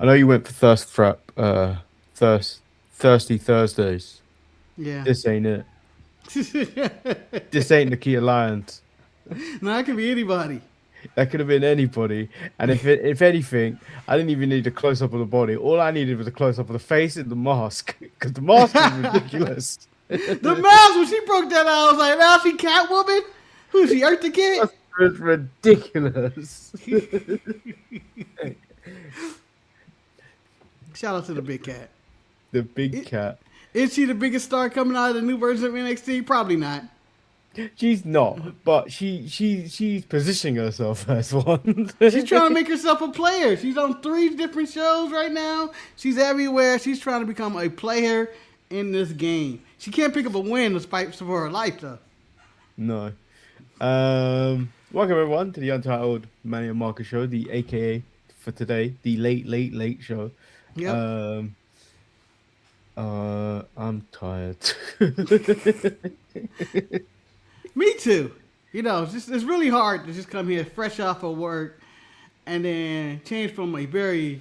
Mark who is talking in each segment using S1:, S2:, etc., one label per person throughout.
S1: I know you went for thirsty Thursdays.
S2: Yeah.
S1: This ain't it. This ain't Nikita Lyons.
S2: No, it can be anybody.
S1: That could have been anybody. And if anything, I didn't even need a close up of the body. All I needed was a close up of the face and the mask, because the mask was ridiculous.
S2: The mouse, when she broke that out, I was like, now she Catwoman? Who's she, Eartha Kitt?
S1: It was ridiculous.
S2: Shout out to the big cat.
S1: The big cat.
S2: Is she the biggest star coming out of the new version of NXT? Probably not.
S1: She's not, but she's positioning herself as one.
S2: She's trying to make herself a player. She's on 3 different shows right now. She's everywhere. She's trying to become a player in this game. She can't pick up a win despite for her life, though.
S1: No. Welcome everyone to the Untitled Manny and Marcus show, the AKA for today, the late show.
S2: Yep.
S1: I'm tired.
S2: Me too. You know, it's really hard to just come here fresh off of work and then change from a very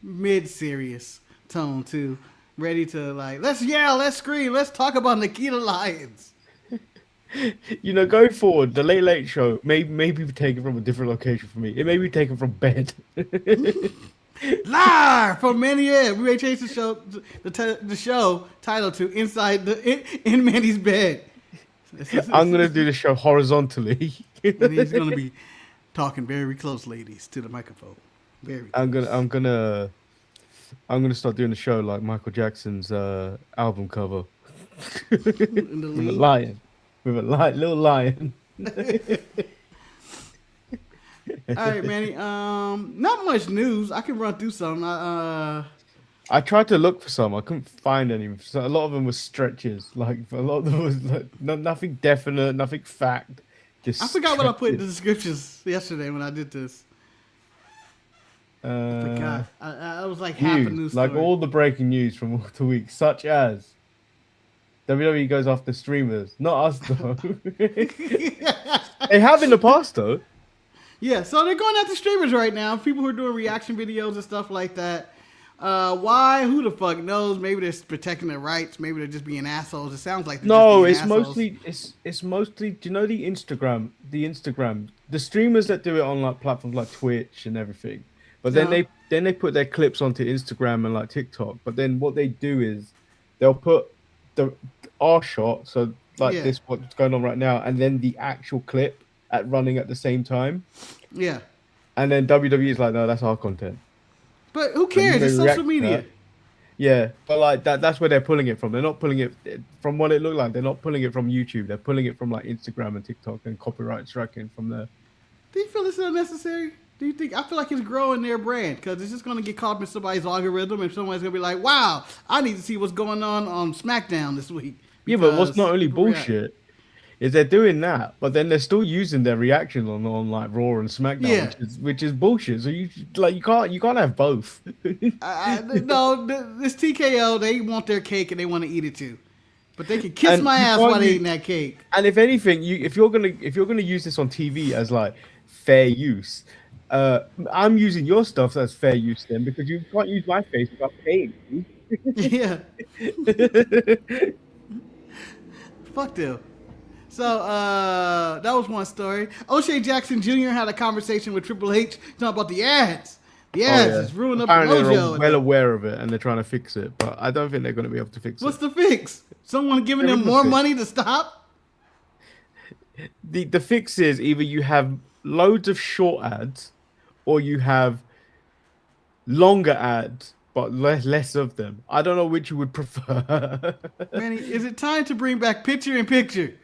S2: mid-serious tone to ready to like, let's yell, let's scream, let's talk about Nikita Lyons.
S1: You know, going forward, the late show may be taken from a different location for me. It may be taken from bed.
S2: Live from Manny. Yeah, we may change the show title to in Manny's bed.
S1: I'm gonna do the show horizontally.
S2: And he's gonna be talking very close, ladies, to the microphone. Very.
S1: I'm gonna start doing the show like Michael Jackson's album cover. With a lion. With a little lion.
S2: All right, Manny. Not much news. I can run through some.
S1: I tried to look for some. I couldn't find any. So a lot of them were stretches. Like a lot of them was like nothing definite, nothing fact. Just
S2: I forgot what I put in the descriptions yesterday when I did this. I forgot. I was like half a news story.
S1: Like all the breaking news from the week, such as WWE goes after streamers. Not us though. They have in the past though.
S2: Yeah, so they're going after streamers right now. People who are doing reaction videos and stuff like that. Why? Who the fuck knows? Maybe they're protecting their rights. Maybe they're just being assholes. It sounds like
S1: it's mostly it's mostly. Do you know the Instagram? The streamers that do it on like platforms like Twitch and everything. But then they put their clips onto Instagram and like TikTok. But then what they do is they'll put our shot, so like this what's going on right now, and then the actual clip running at the same time.
S2: Yeah.
S1: And then WWE is like, no, that's our content.
S2: But who cares? It's social media.
S1: Yeah, but like that's where they're pulling it from. They're not pulling it from what it looked like. They're not pulling it from YouTube. They're pulling it from like Instagram and TikTok and copyright striking from there.
S2: Do you feel it's unnecessary? Do you think? I feel like it's growing their brand because it's just going to get caught up in somebody's algorithm and somebody's going to be like, wow, I need to see what's going on SmackDown this week.
S1: Yeah, but what's not only bullshit is they're doing that, but then they're still using their reaction on like Raw and SmackDown, which is bullshit. So you can't have both.
S2: No, this TKO, they want their cake and they want to eat it too, but they can kiss my ass while they eating that cake.
S1: And if anything, if you're gonna use this on TV as like fair use, I'm using your stuff as fair use then because you can't use my face without paying me.
S2: Yeah. Fuck them. So that was one story. O'Shea Jackson Jr. had a conversation with Triple H talking about the ads. The ads is ruining up the mojo.
S1: They're well aware of it and they're trying to fix it, but I don't think they're going to be able to fix it.
S2: What's the fix? Someone giving them more money to stop?
S1: The fix is either you have loads of short ads or you have longer ads but less of them. I don't know which you would prefer.
S2: Manny, is it time to bring back picture-in-picture?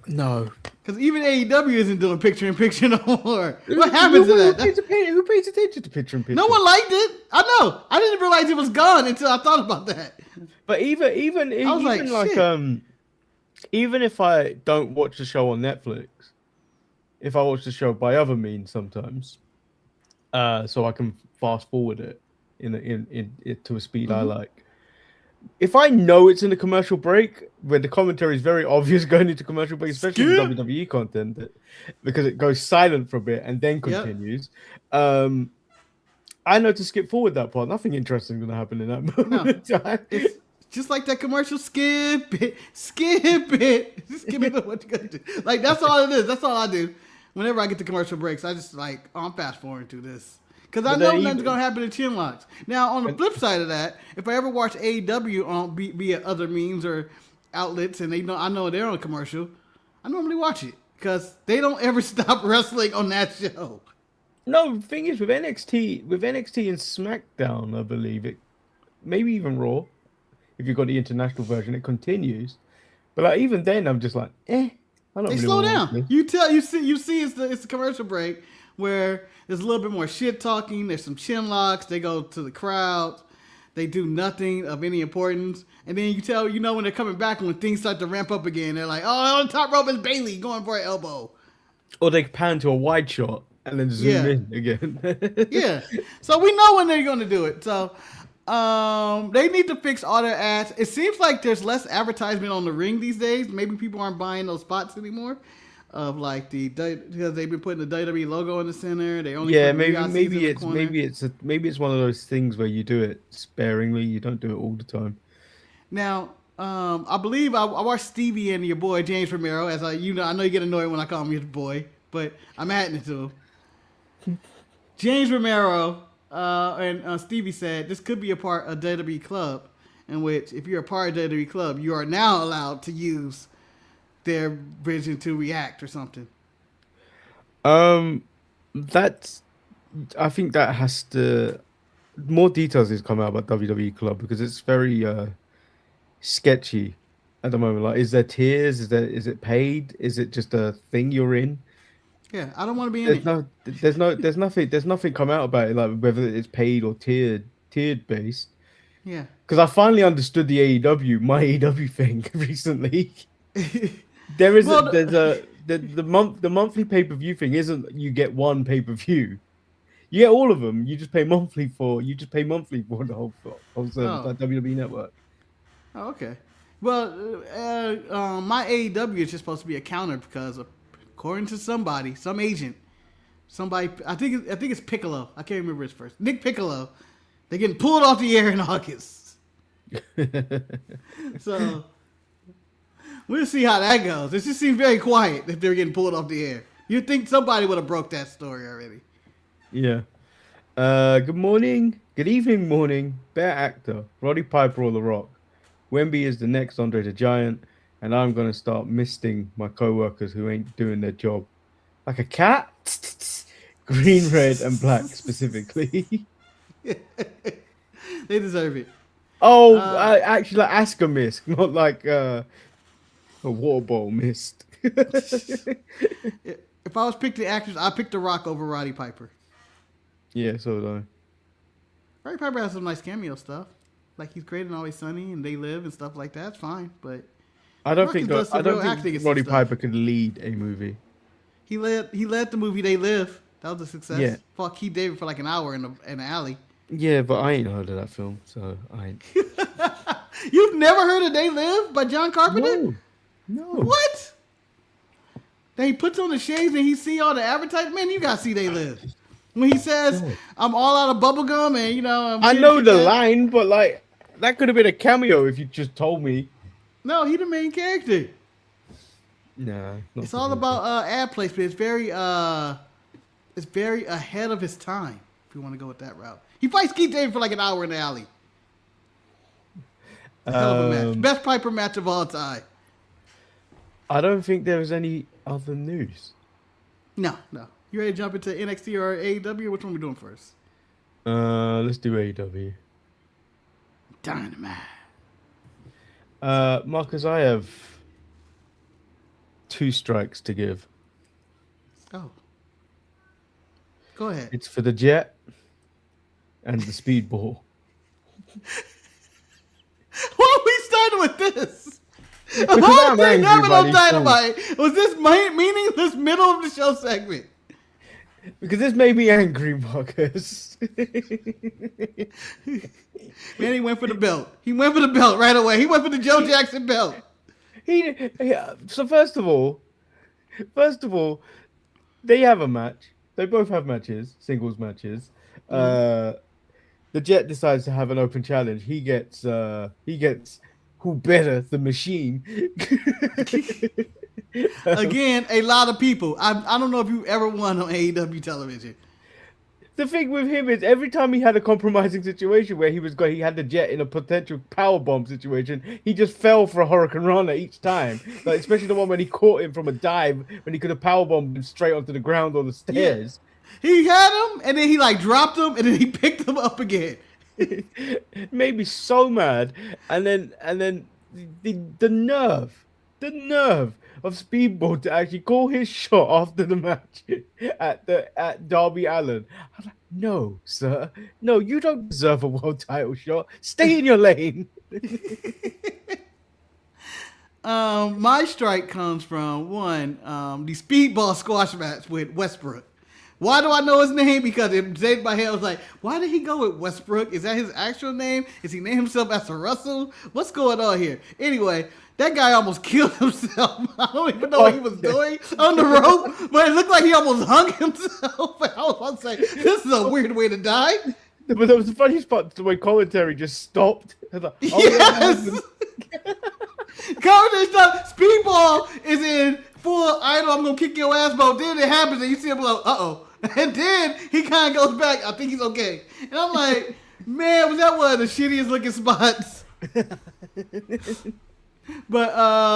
S1: No.
S2: Because even AEW isn't doing picture-in-picture no more. What happened to that?
S1: Who pays attention to picture-in-picture?
S2: No one liked it. I know. I didn't realize it was gone until I thought about that.
S1: But even if I don't watch the show on Netflix, if I watch the show by other means sometimes, so I can fast forward it in to a speed I like. if I know it's in a commercial break, where the commentary is very obvious going into commercial break, especially with WWE content, because it goes silent for a bit and then continues. Yep. I know to skip forward that part. Nothing interesting going to happen in that moment of time.
S2: It's just like that commercial. Skip it. Skip it. Just give me what you're going to do. Like, that's all it is. That's all I do. Whenever I get to commercial breaks, I just like, I'm fast forwarding through this. Because I know nothing's going to happen in chin locks. Now, on the flip side of that, if I ever watch AEW on be it other memes or outlets, and I know they're on a commercial, I normally watch it. Because they don't ever stop wrestling on that show.
S1: No, the thing is, with NXT and SmackDown, I believe it, maybe even Raw, if you've got the international version, it continues. But like, even then, I'm just like, I don't
S2: they
S1: really
S2: slow down. You see, it's the commercial break where there's a little bit more shit talking. There's some chin locks. They go to the crowd. They do nothing of any importance. And then when they're coming back, when things start to ramp up again, they're like, oh, on the top rope is Bayley going for an elbow.
S1: Or they pan to a wide shot and then zoom in again.
S2: Yeah. So we know when they're going to do it. So they need to fix all their ads. It seems like there's less advertisement on the ring these days. Maybe people aren't buying those spots anymore. Of like because they've been putting the WWE logo in the center. They only maybe
S1: it's one of those things where you do it sparingly. You don't do it all the time.
S2: Now, I believe I watched Stevie and your boy James Romero. As I know you get annoyed when I call him your boy, but I'm adding it to him. James Romero and Stevie said this could be a part of WWE Club, in which if you're a part of WWE Club, you are now allowed to use their vision to react or something.
S1: I think that has to more details is come out about WWE Club because it's very sketchy at the moment. Like, is there tiers? Is it paid? Is it just a thing you're in?
S2: Yeah, I don't want to be in it.
S1: There's nothing come out about it, like whether it's paid or tiered based.
S2: Yeah,
S1: because I finally understood my AEW thing recently. The monthly pay-per-view thing isn't you get one pay-per-view. You get all of them. You just pay monthly for the whole WWE network.
S2: Oh, okay. Well, my AEW is just supposed to be accounted because according to some agent, I think it's Piccolo. I can't remember his first. Nick Piccolo. They're getting pulled off the air in August. So we'll see how that goes. It just seems very quiet if they're getting pulled off the air. You'd think somebody would have broke that story already.
S1: Yeah. Good morning. Good evening, morning. Bear actor. Roddy Piper or The Rock. Wemby is the next Andre the Giant, and I'm going to start misting my co-workers who ain't doing their job. Like a cat? Green, red, and black specifically.
S2: They deserve it.
S1: Oh, actually, like Asuka mist, not like a water bowl mist.
S2: If I was picking actors, I'd pick The Rock over Roddy Piper.
S1: Yeah, so would I.
S2: Roddy Piper has some nice cameo stuff. Like he's great in Always Sunny and They Live and stuff like that. It's fine, but
S1: I don't think Roddy Piper could lead a movie.
S2: He led the movie They Live. That was a success.
S1: Yeah.
S2: Fought Keith David for like an hour in the alley.
S1: Yeah, but I ain't heard of that film, so I ain't.
S2: You've never heard of They Live by John Carpenter?
S1: No.
S2: What? Then he puts on the shades and he see all the advertising. Man, you gotta see They Live. When he says, "I'm all out of bubblegum," and
S1: I know the line, but like that could have been a cameo if you just told me.
S2: No, he the main character.
S1: Nah,
S2: it's all about ad placement. It's very ahead of his time. If you want to go with that route, he fights Keith David for like an hour in the alley. Hell of a match. Best Piper match of all time.
S1: I don't think there was any other news.
S2: No. You ready to jump into NXT or AEW? Which one are we doing first?
S1: Let's do AEW.
S2: Dynamite.
S1: Marcus, I have 2 strikes to give.
S2: Oh. Go ahead.
S1: It's for the Jet and the Speedball.
S2: Why are we starting with this?
S1: Because I'm angry,
S2: on Dynamite. Was this meaningless middle of the show segment?
S1: Because this made me angry, Marcus.
S2: Man, he went for the belt. He went for the belt right away. He went for the Joe Jackson belt.
S1: So first of all, they have a match. They both have matches, singles matches. The Jet decides to have an open challenge. He gets who better, the Machine.
S2: Again, a lot of people. I don't know if you ever won on AEW television.
S1: The thing with him is every time he had a compromising situation where he had the Jet in a potential powerbomb situation, he just fell for a Hurricane Rana each time. Like especially the one when he caught him from a dive when he could have powerbombed him straight onto the ground or the stairs.
S2: Yeah. He had him and then he like dropped him and then he picked him up again.
S1: It made me so mad. And then the nerve of Speedball to actually call his shot after the match at Darby Allin. I was like, no, sir. No, you don't deserve a world title shot. Stay in your lane.
S2: My strike comes from the Speedball squash match with Westbrook. Why do I know his name? Because it saved my head. I was like, why did he go with Westbrook? Is that his actual name? Is he named himself after Russell? What's going on here? Anyway, that guy almost killed himself. I don't even know what he was doing on the rope, but it looked like he almost hung himself. I was about to say, this is a weird way to die.
S1: But that was the funniest part, the way commentary just stopped. I was like,
S2: yes! Commentary stopped. Speedball is in full idol, I'm going to kick your ass mode. Then it happens and you see him like, uh-oh. And then he kind of goes back. I think he's okay. And I'm like, man, was that one of the shittiest looking spots? But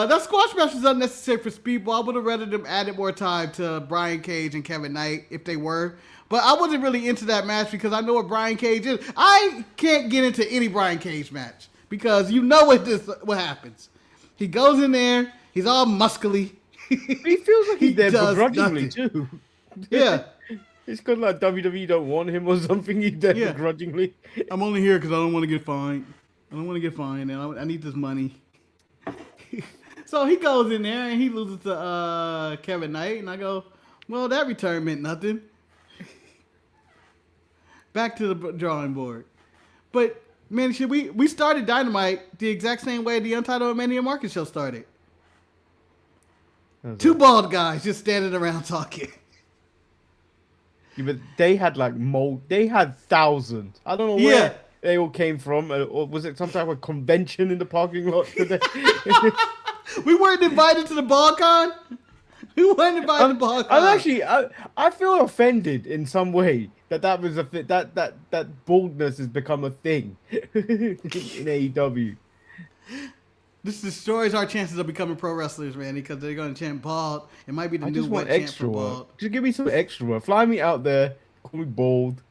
S2: that squash match was unnecessary for Speedball. I would have rather them added more time to Brian Cage and Kevin Knight if they were. But I wasn't really into that match because I know what Brian Cage is. I can't get into any Brian Cage match because you know what happens. He goes in there. He's all muscly.
S1: He feels like he's there begrudgingly too.
S2: Yeah.
S1: It's because like WWE don't want him or something. He's there begrudgingly.
S2: I'm only here because I don't want to get fined. And I need this money. So he goes in there and he loses to Kevin Knight. And I go, well, that return meant nothing. Back to the drawing board. But, man, we started Dynamite the exact same way the Untitled Mania Market Show started. Two bald guys just standing around talking.
S1: Yeah, but they had they had thousands. I don't know where they all came from. Or was it some type of convention in the parking lot today?
S2: We weren't invited to the BallCon. We weren't invited to BallCon.
S1: I'm actually, I feel offended in some way that was that baldness has become a thing in AEW.
S2: This destroys our chances of becoming pro wrestlers, Randy, because they're going to chant bald. It might be the new wet chant for bald.
S1: Just give me some extra work. Fly me out there. Call me bald.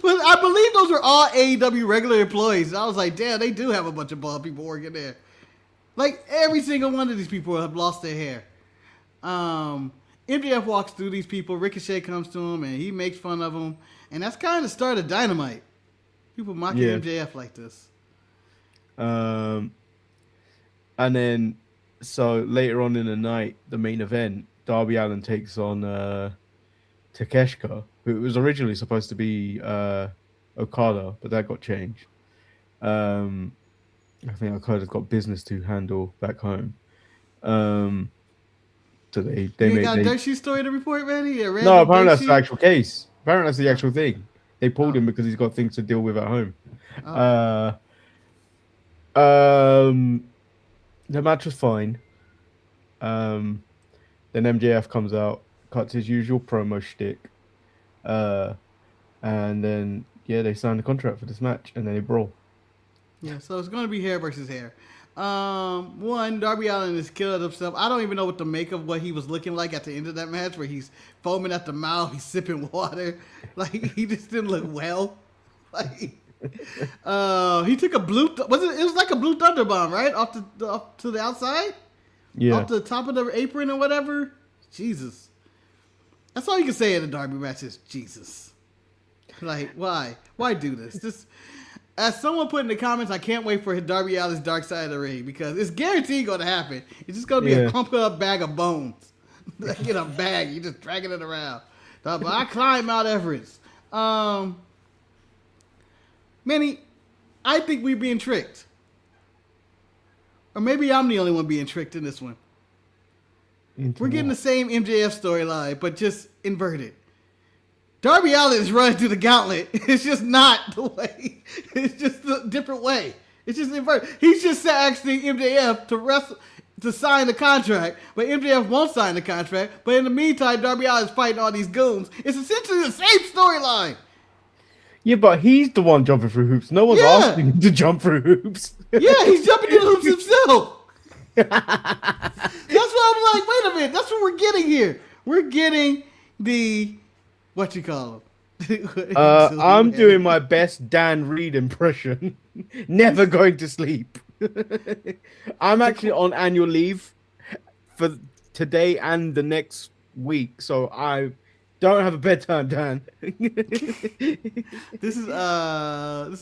S2: Well, I believe those are all AEW regular employees. I was like, damn, they do have a bunch of bald people working there. Like, every single one of these people have lost their hair. MJF walks through these people. Ricochet comes to him, and he makes fun of them. And that's kind of the start of Dynamite. People mocking MJF like this.
S1: And then, so later on in the night, the main event, Darby Allin takes on Takeshita, who was originally supposed to be Okada, but that got changed. I think Okada's got business to handle back home. So they
S2: got a dirt sheet story to report, Randy?
S1: No, apparently that's the actual case. Apparently that's the actual thing. They pulled him because he's got things to deal with at home. The match was fine. Then MJF comes out, cuts his usual promo shtick, and then they signed the contract for this match, and then they brawl.
S2: Yeah, so it's going to be hair versus hair. Darby Allin is killing himself. I don't even know what to make of what he was looking like at the end of that match, where he's foaming at the mouth, he's sipping water, like he just didn't look well. Like he took a blue. It was like a blue thunder bomb, right? Off to the outside.
S1: Yeah.
S2: Off the top of the apron or whatever. Jesus. That's all you can say in a Darby match is Jesus. Like, why? Why do this? Just as someone put in the comments, I can't wait for Darby Allin's Dark Side of the Ring because it's guaranteed going to happen. It's just going to be a crumpled up bag of bones. Like in a bag, you just dragging it around. But I climbed Mount Everest. Manny, I think we're being tricked. Or maybe I'm the only one being tricked in this one. We're getting the same MJF storyline, but just inverted. Darby Allin is running through the gauntlet. It's just not the way. It's just a different way. It's just inverted. He's just asking MJF to sign the contract, but MJF won't sign the contract. But in the meantime, Darby Allin is fighting all these goons. It's essentially the same storyline.
S1: Yeah, but he's the one jumping through hoops. No one's asking him to jump through hoops.
S2: Yeah, he's jumping through the hoops himself. That's why I'm like, wait a minute. That's what we're getting here. We're getting the, what you call him?
S1: I'm doing my best Dan Reed impression. Never going to sleep. I'm actually on annual leave for today and the next week, so I don't have a bedtime, Dan.
S2: This is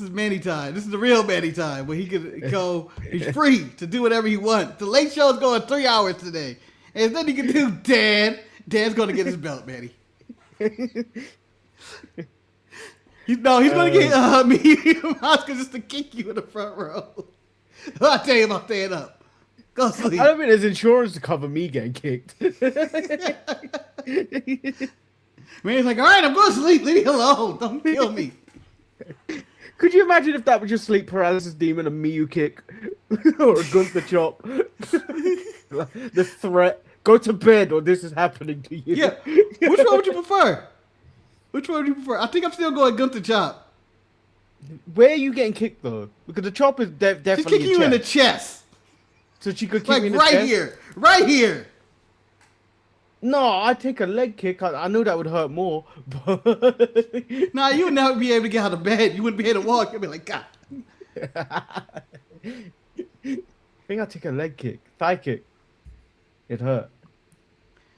S2: Manny time. This is the real Manny time where he can go. He's free to do whatever he wants. The late show's going 3 hours today, and then he can do Dan. Dan's going to get his belt, Manny. He's going to get me Oscar just to kick you in the front row. I'll tell you about staying up. Go sleep.
S1: I don't think there's insurance to cover me getting kicked.
S2: Manny's like, all right, I'm going to sleep. Leave me alone. Don't kill me.
S1: Could you imagine if that was just sleep paralysis demon, a Miyu kick or a Gunther chop? The threat, go to bed or this is happening to you.
S2: Yeah. Which one would you prefer? I think I'm still going Gunther chop.
S1: Where are you getting kicked though? Because the chop is definitely
S2: She's kicking you in the chest.
S1: So she could kick
S2: like
S1: me in the
S2: right
S1: chest?
S2: here. Right here.
S1: No, I'd take a leg kick. I knew that would hurt more. But
S2: Nah, you would never be able to get out of bed. You wouldn't be able to walk. You'd be like, God.
S1: I think I'd take a leg kick. Thigh kick. It hurt.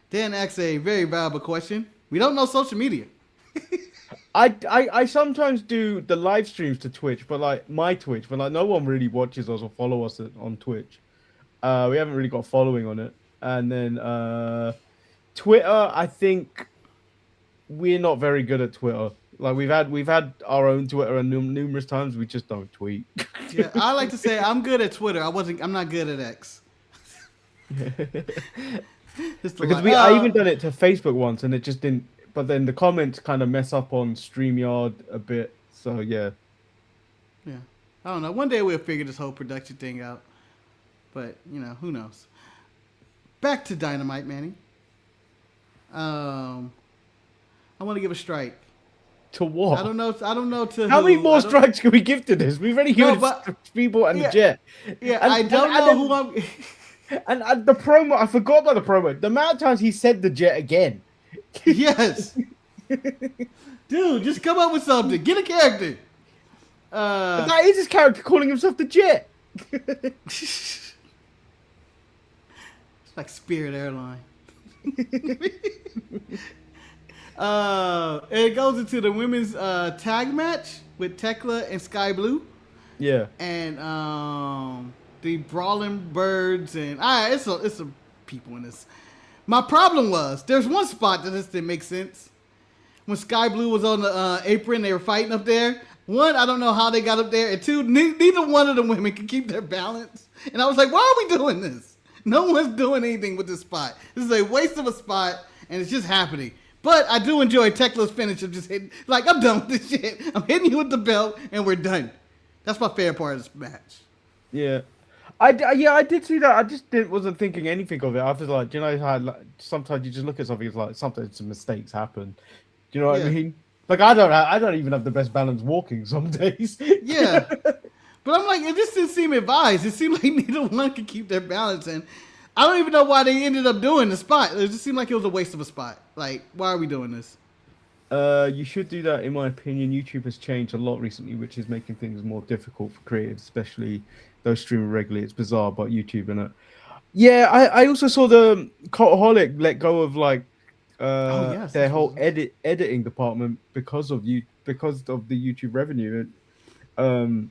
S2: Dan asks a very valuable question. We don't know social media.
S1: I sometimes do the live streams to Twitch, but like my Twitch, but like no one really watches us or follow us on Twitch. We haven't really got a following on it. And then Twitter, I think we're not very good at Twitter. Like we've had our own Twitter and numerous times we just don't tweet.
S2: Yeah, I like to say I'm good at Twitter. I'm not good at X.
S1: Because I even done it to Facebook once and it just didn't. But then the comments kind of mess up on StreamYard a bit. So yeah.
S2: Yeah, I don't know. One day we'll figure this whole production thing out. But you know, who knows? Back to Dynamite, Manny. I want to give a strike.
S1: To what?
S2: I don't know to
S1: how
S2: who.
S1: many more strikes can we give to this? We've already given people and the Jet.
S2: Yeah, and, I don't know who I'm.
S1: And the promo, I forgot about the promo. The amount of times he said the Jet again.
S2: Yes. Dude, just come up with something. Get a character.
S1: That is his character calling himself the Jet.
S2: It's like Spirit Airline. And it goes into the women's tag match with Tekla and Sky Blue.
S1: Yeah.
S2: And the Brawling Birds and it's some people in this. My problem was there's one spot that just didn't make sense. When Sky Blue was on the apron, they were fighting up there. One, I don't know how they got up there. And two, neither one of the women can keep their balance. And I was like, why are we doing this? No one's doing anything with this spot. This is a waste of a spot, and it's just happening. But I do enjoy Tekla's finish of just hitting. Like, I'm done with this shit. I'm hitting you with the belt, and we're done. That's my favorite part of this match.
S1: Yeah. I did see that. I just wasn't thinking anything of it. I was like, you know how like, sometimes you just look at something, it's like sometimes some mistakes happen. Do you know what I mean? Like I don't even have the best balance walking some days.
S2: Yeah. But I'm like, it just didn't seem advised. It seemed like neither one could keep their balance, and I don't even know why they ended up doing the spot. It just seemed like it was a waste of a spot. Like, why are we doing this?
S1: You should do that, in my opinion. YouTube has changed a lot recently, which is making things more difficult for creatives, especially those streaming regularly. It's bizarre about YouTube, innit? Yeah, I also saw the Cultaholic let go of like their whole editing department because of the YouTube revenue. And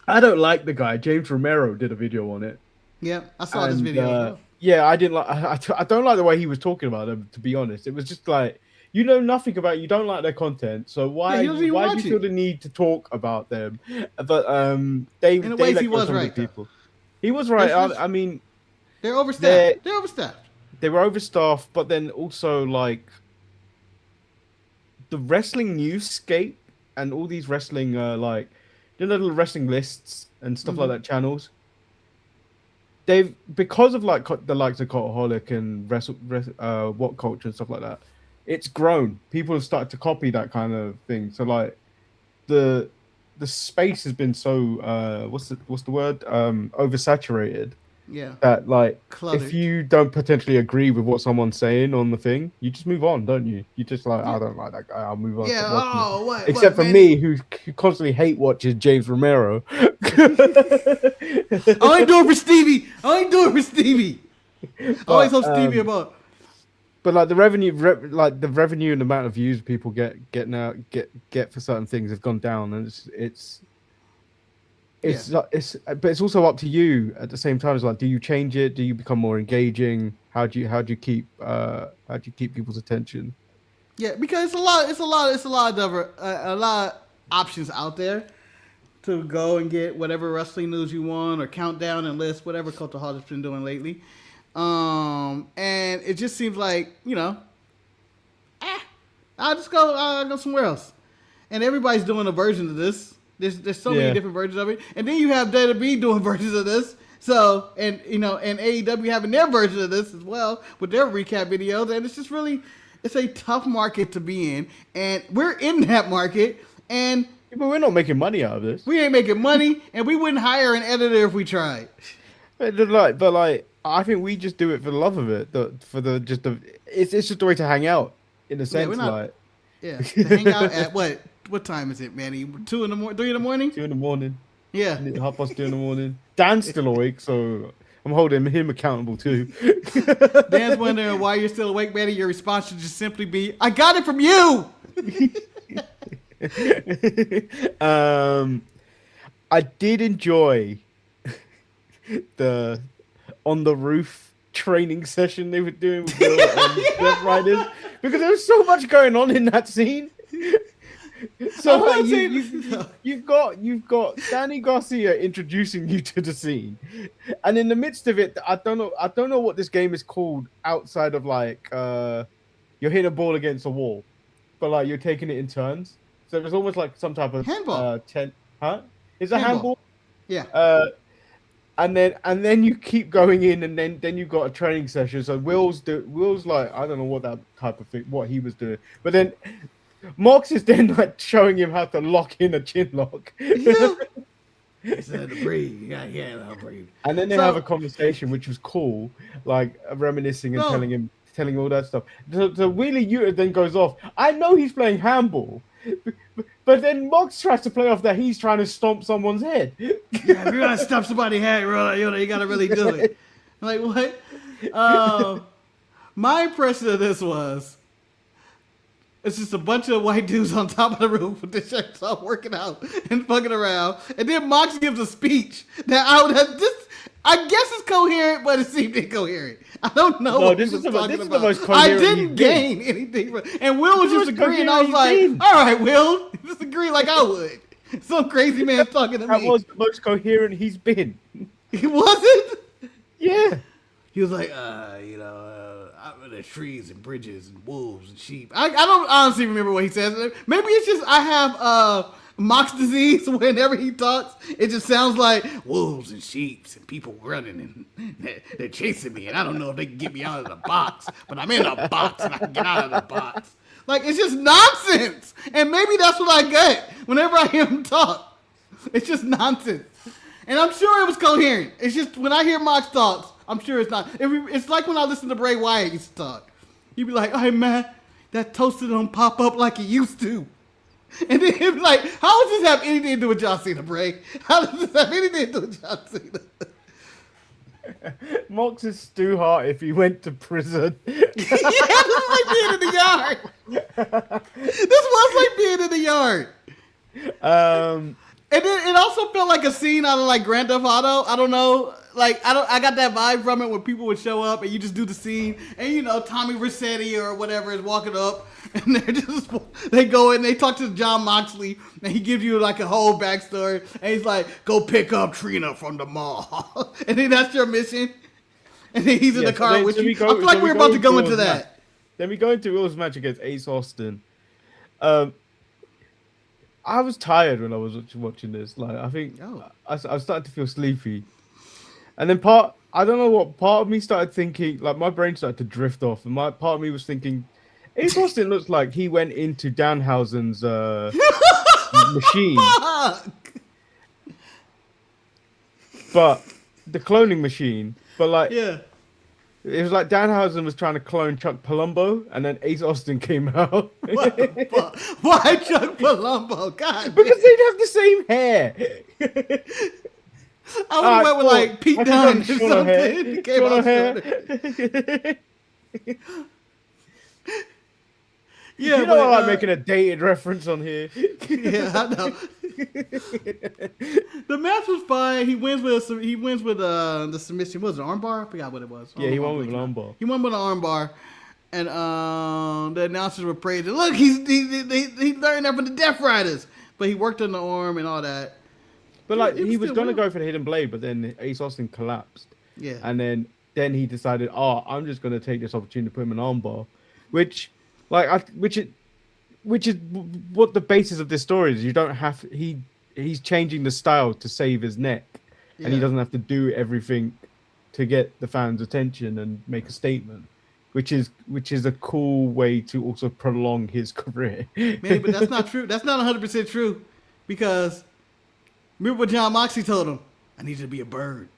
S1: I don't like the guy. James Romero did a video on it.
S2: Yeah, I saw this video.
S1: yeah, I didn't like. I don't like the way he was talking about them. To be honest, it was just like you know nothing about. You don't like their content, so
S2: Yeah, he doesn't even
S1: why do
S2: watch
S1: you feel
S2: it.
S1: the need to talk about them? But they
S2: In the
S1: they
S2: ways he
S1: let go
S2: was
S1: some good
S2: right though.
S1: people. He was right.
S2: There's
S1: I mean,
S2: they're overstaffed.
S1: they
S2: They're overstaffed.
S1: they were overstaffed, but then also like the wrestling newscape and all these wrestling like the little wrestling lists and stuff like
S2: Hmm.
S1: that channels. They've because of like the likes of Cultaholic and what culture and stuff like that. It's grown. People have started to copy that kind of thing. So like the the space has been so what's the word oversaturated
S2: Yeah,
S1: that like if
S2: cluttered.
S1: you don't potentially agree with what someone's saying on the thing, you just move on, don't you? You just like
S2: Yeah,
S1: I don't like that guy. I'll move on.
S2: yeah.
S1: Stop watching it.
S2: Oh, what,
S1: Except for
S2: Manny?
S1: me, who constantly hate watches James Romero.
S2: I ain't doing it for Stevie. I ain't doing it for Stevie. I always
S1: but
S2: hope Stevie about.
S1: but like the revenue, like the revenue and the amount of views people get for certain things have gone down, and
S2: Yeah,
S1: but it's also up to you at the same time. It's like, do you change it? Do you become more engaging? How do you keep people's attention?
S2: yeah. Because it's a lot of options out there to go and get whatever wrestling news you want or countdown and list whatever Cultaholic's been doing lately. And it just seems like I'll go somewhere else. And everybody's doing a version of this. There's so many
S1: Yeah.
S2: different versions of it. And then you have WWE doing versions of this. So and AEW having their version of this as well with their recap videos. And it's just really it's a tough market to be in. And we're in that market and
S1: But we're not making money out of this.
S2: we ain't making money and we wouldn't hire an editor if we tried.
S1: But like, I think we just do it for the love of it. It's just a way to hang out in a sense.
S2: we're not-
S1: Like,
S2: Yeah. To hang out at what time is it, Manny? 2 in the morning, 3 in the morning?
S1: 2 in the morning,
S2: Yeah.
S1: 2:30 in the morning. Dan's still awake, so I'm holding him accountable too.
S2: Dan's wondering why you're still awake, Manny. Your response should just simply be, I got it from you.
S1: I did enjoy the on the roof training session they were doing with Bill and Jeff Riders because there was so much going on in that scene. So like, you've got Danny Garcia introducing you to the scene, and in the midst of it, I don't know what this game is called outside of like you're hitting a ball against a wall, but like you're taking it in turns. So it's almost like some type of
S2: Handball.
S1: Huh? Is it handball?
S2: Yeah.
S1: And then you keep going in, and then you've got a training session. So Will's like I don't know what that type of thing what he was doing, but then Mox is then like showing him how to lock in a chin lock.
S2: Yeah. He said to breathe. You gotta get out, breathe.
S1: And then they have a conversation, which was cool, like reminiscing and telling all that stuff. So Wheelie Yuta then goes off. I know he's playing handball, but then Mox tries to play off that he's trying to stomp someone's head.
S2: Yeah, if you're gonna stop somebody's head, you gotta really do it. Like what? My impression of this was it's just a bunch of white dudes on top of the roof with their shirts off working out and fucking around. And then Mox gives a speech that I guess it's coherent, but it seemed incoherent. I don't know what
S1: this
S2: he was
S1: is
S2: talking
S1: the
S2: about.
S1: most
S2: I
S1: coherent
S2: didn't
S1: he's
S2: gain anything from it. And Will was
S1: This
S2: just
S1: is
S2: agreeing. I was
S1: coherent
S2: like,
S1: he's been.
S2: all right, Will. Just agree like I would. Some crazy man talking to
S1: That
S2: me.
S1: was the most coherent he's been.
S2: He wasn't?
S1: Yeah.
S2: He was like, there's trees and bridges and wolves and sheep. I don't honestly remember what he says. Maybe it's just I have Mox disease. Whenever he talks, it just sounds like wolves and sheep and people running and they're chasing me. And I don't know if they can get me out of the box, but I'm in a box and I can get out of the box. Like, it's just nonsense. And maybe that's what I get whenever I hear him talk. It's just nonsense. And I'm sure it was coherent. It's just when I hear Mox talks, I'm sure it's not. It's like when I listen to Bray Wyatt used to talk. You'd be like, hey, man, that toaster don't pop up like it used to. And then he'd be like, how does this have anything to do with John Cena, Bray? How does this have anything to do with John Cena?
S1: Mox is Stu Hart if he went to prison.
S2: Yeah, this is like being in the yard. This was like being in the yard. And then it also felt like a scene out of like Grand Theft Auto. I don't know. like I got that vibe from it when people would show up and you just do the scene and you know Tommy Rossetti or whatever is walking up and they go in, they talk to John Moxley and he gives you like a whole backstory and he's like, go pick up Trina from the mall. And then that's your mission. And then he's in the car with you. I feel like we're about to go into that.
S1: Then we go into Will's match against Ace Austin. I was tired when I was watching this. Like, I think I was starting to feel sleepy. And then I don't know what, part of me started thinking, like my brain started to drift off. And part of me was thinking, Ace Austin looks like he went into Danhausen's machine. But the cloning machine. But like,
S2: yeah.
S1: It was like Danhausen was trying to clone Chuck Palumbo, and then Ace Austin came out.
S2: What the fuck? Why Chuck Palumbo? God,
S1: because they'd have the same hair.
S2: I would have went with like Pete Dunne or something. Yeah,
S1: you know I'm making a dated reference on here.
S2: Yeah, I know. The match was fine. He wins with the submission. What was it, armbar? I forgot what it was.
S1: Yeah, he won with an armbar.
S2: He won with an armbar, and the announcers were praising. Look, he learned that from the Death Riders, but he worked on the arm and all that.
S1: But like he was gonna go for the hidden blade, but then Ace Austin collapsed.
S2: Yeah,
S1: and then he decided, I'm just gonna take this opportunity to put him in an armbar, which is what the basis of this story is. You don't have he's changing the style to save his neck, and he doesn't have to do everything to get the fans' attention and make a statement, which is a cool way to also prolong his career.
S2: Man, but that's not true. That's not 100% true, because remember what John Moxley told him? I need you to be a bird.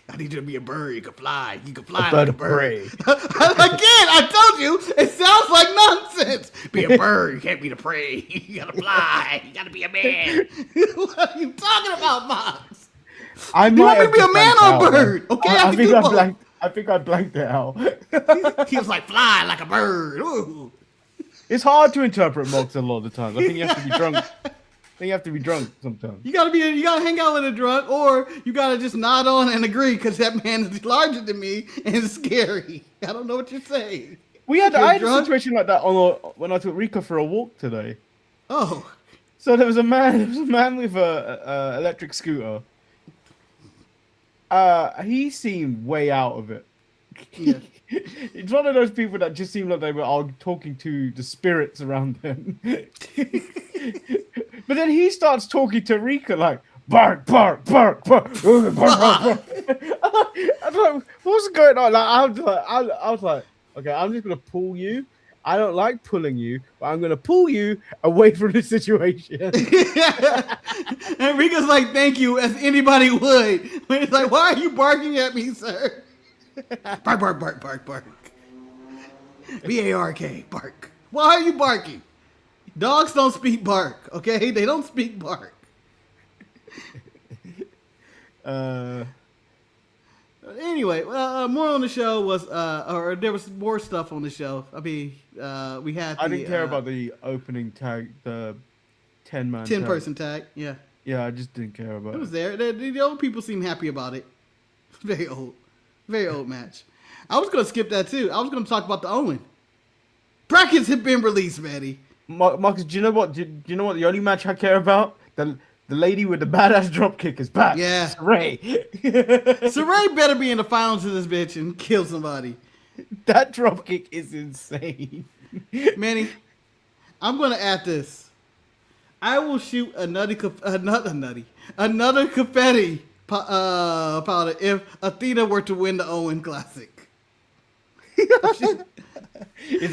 S2: I need you to be a bird. You can fly. You can fly like a bird. Again, I told you, it sounds like nonsense. Be a bird. You can't be the prey. You gotta fly. You gotta be a man. What are you talking about, Mox? You want me to be a man or a bird? Okay, I
S1: think I blanked it out.
S2: He was like, fly like a bird. Ooh.
S1: It's hard to interpret Mox a lot of the time. I think you have to be drunk. Sometimes. You gotta
S2: hang out with a drunk, or you gotta just nod on and agree because that man is larger than me and scary. I don't know what you're saying.
S1: I had a situation like that when I took Rika for a walk today.
S2: Oh.
S1: So there was a man with a electric scooter. He seemed way out of it.
S2: Yeah.
S1: It's one of those people that just seem like they were all talking to the spirits around them. But then he starts talking to Rika like, bark, bark, bark, bark, bark, bark, bark. I was like, what's going on? Like, I was like, okay, I'm just gonna pull you. I don't like pulling you, but I'm gonna pull you away from the situation.
S2: And Rika's like, thank you, as anybody would. When it's like, why are you barking at me, sir? Bark, bark, bark, bark, bark. B-A-R-K, bark. Why are you barking? Dogs don't speak bark, okay? They don't speak bark. Anyway, more on the show was, or there was more stuff on the show. I mean, we had.
S1: I didn't care about the opening tag, the 10-man,
S2: 10-person tag. Yeah.
S1: Yeah, I just didn't care about it.
S2: It was there. The old people seem happy about it. Very old match. I was gonna skip that too. I was gonna talk about the Owen. Brackets have been released, Manny.
S1: Marcus, do you know what? Do you know what? The only match I care about, the lady with the badass dropkick is back.
S2: Yeah,
S1: Saray.
S2: Saray better be in the finals of this bitch and kill somebody.
S1: That dropkick is insane.
S2: Manny, I'm gonna add this. I will shoot another confetti powder if Athena were to win the Owen Classic. Because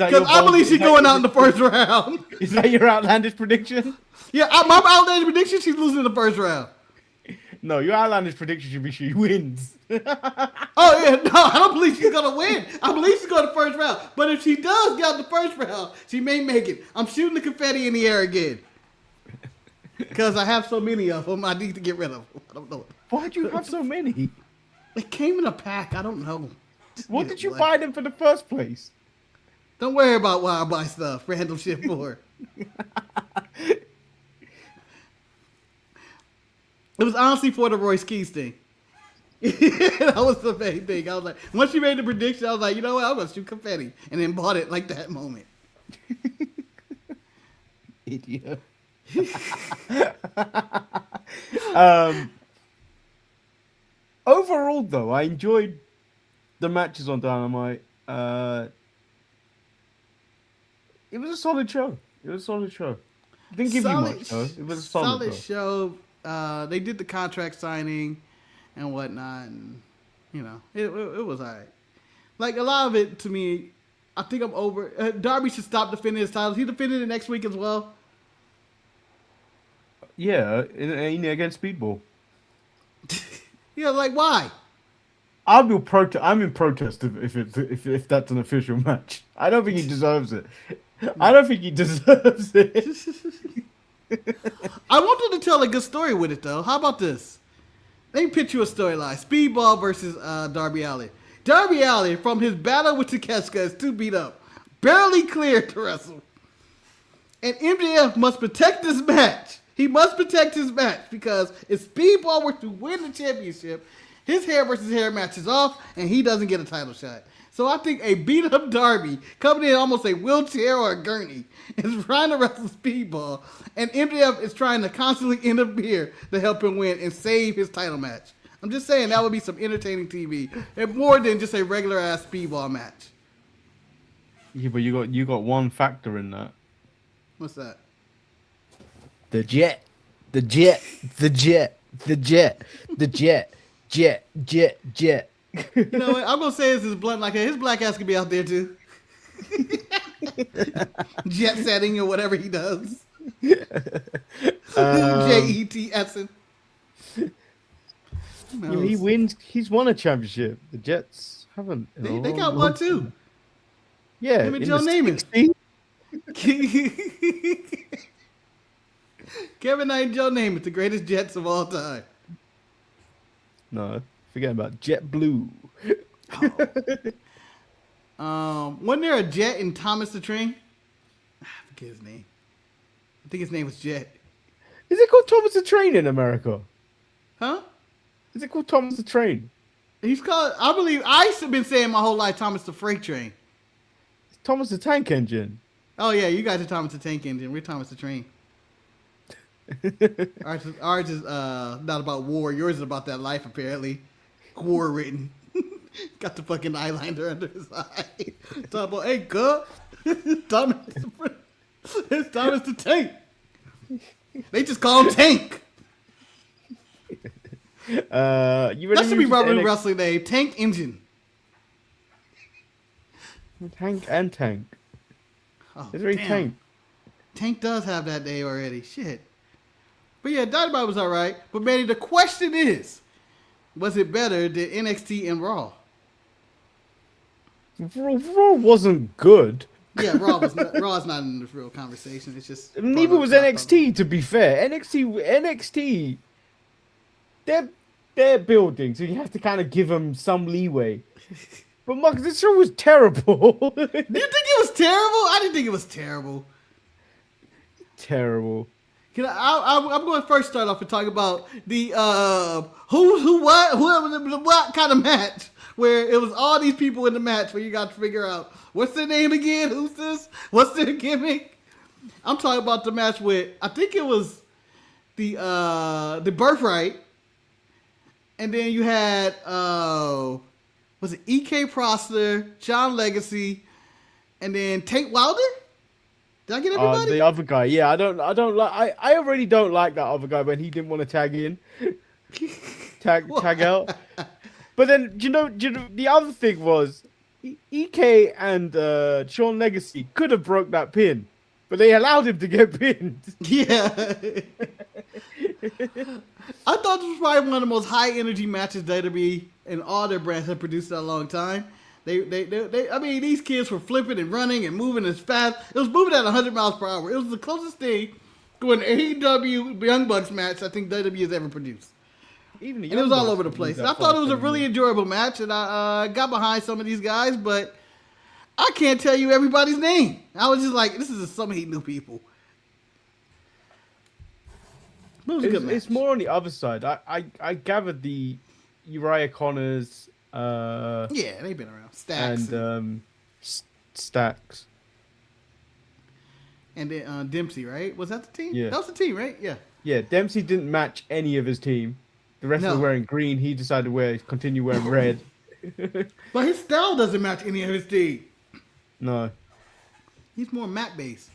S2: I believe she's going out in the first round.
S1: Is that your outlandish prediction?
S2: Yeah, my outlandish prediction, she's losing in the first round.
S1: No, your outlandish prediction should be she wins.
S2: Oh, yeah, no, I don't believe she's going to win. I believe she's going to the first round. But if she does get out the first round, she may make it. I'm shooting the confetti in the air again. Because I have so many of them, I need to get rid of them. I don't know.
S1: Why'd you have so many?
S2: They came in a pack. I don't know.
S1: What did you buy them for the first place?
S2: Don't worry about why I buy stuff. Random shit for. It was honestly for the Royce Keys thing. That was the main thing. I was like, once she made the prediction, I was like, you know what? I'm gonna shoot confetti, and then bought it like that moment.
S1: Idiot. Overall, though, I enjoyed the matches on Dynamite. It was a solid show. It didn't give you much, though. It was a solid
S2: show. They did the contract signing and whatnot, and it was alright. Like a lot of it to me, I think I'm over. Darby should stop defending his titles. He defended it next week as well.
S1: Yeah, against Speedball.
S2: Yeah, like why?
S1: I'm in protest if that's an official match. I don't think he deserves it. I want
S2: them to tell a good story with it, though. How about this? Let me pitch you a storyline. Speedball versus Darby Allin. Darby Allin, from his battle with Takeshita, is too beat up. Barely cleared to wrestle. And MJF must protect this match. He must protect his match because if Speedball were to win the championship, his hair versus hair match is off, and he doesn't get a title shot. So I think a beat-up Darby coming in almost a wheelchair or a gurney is trying to wrestle Speedball, and MJF is trying to constantly interfere to help him win and save his title match. I'm just saying that would be some entertaining TV, and more than just a regular-ass Speedball match.
S1: Yeah, but you got one factor in that.
S2: What's that?
S1: The jet. You
S2: know what? I'm going to say this is blunt like that. His black ass could be out there too. Jet setting or whatever he does. Jet-Essen.
S1: He wins. He's won a championship. The Jets haven't.
S2: They got one too.
S1: Yeah.
S2: Him and Joe Namath. Kevin Knight and Joe Namath, the greatest Jets of all time.
S1: No, forget about JetBlue.
S2: Wasn't there a Jet in Thomas the Train? I forget his name. I think his name was Jet.
S1: Is it called Thomas the Train in America?
S2: Huh?
S1: Is it called Thomas the Train?
S2: He's called, I believe, I've been saying my whole life Thomas the Freight Train.
S1: It's Thomas the Tank Engine.
S2: Oh yeah, you guys are Thomas the Tank Engine. We're Thomas the Train. Ours is not about war. Yours is about that life, apparently. War written. Got the fucking eyeliner under his eye. Talk about, hey, girl. Thomas, it's Thomas the Tank. They just call him Tank. That should be probably wrestling name. Tank Engine.
S1: Tank and Tank.
S2: Oh,
S1: it's very Tank.
S2: Tank does have that day already. Shit. But yeah, Dynamite was alright. But Manny, the question is, was it better than NXT and Raw?
S1: Raw wasn't good.
S2: Yeah, Raw is not in the real conversation. It's just
S1: neither was NXT. To be fair, NXT, they're building, so you have to kind of give them some leeway. But Marcus, this show was terrible.
S2: Do you think it was terrible? I didn't think it was terrible.
S1: Terrible.
S2: I'm going to first start off and talk about the what kind of match where it was all these people in the match where you got to figure out what's their name again, who's this, what's their gimmick. I'm talking about the match with, I think it was the Birthright, and then you had was it EK Prosser, John Legacy, and then Tate Wilder? Did I get everybody?
S1: The other guy, yeah. I don't like. I already don't like that other guy when he didn't want to tag in, tag out. But then you know, the other thing was, EK and Sean Legacy could have broke that pin, but they allowed him to get pinned.
S2: Yeah. I thought this was probably one of the most high energy matches WWE and all their brands have produced in a long time. I mean, these kids were flipping and running and moving as fast. It was moving at 100 miles per hour. It was the closest thing to an AEW Young Bucks match I think WWE has ever produced. And it was all over the place. And I thought it was a really enjoyable match, and I got behind some of these guys, but I can't tell you everybody's name. I was just like, this is so many new people.
S1: It's more on the other side. I gathered the Uriah Connors,
S2: Yeah, they've been around. Stacks
S1: and Stacks.
S2: and then Dempsey, right? Was that the team?
S1: Yeah,
S2: That was the team, right? Yeah.
S1: yeah. Dempsey didn't match any of his team. The rest were
S2: No,
S1: wearing green. He decided to continue wearing red.
S2: but his style doesn't match any of his team.
S1: No.
S2: He's more mat based.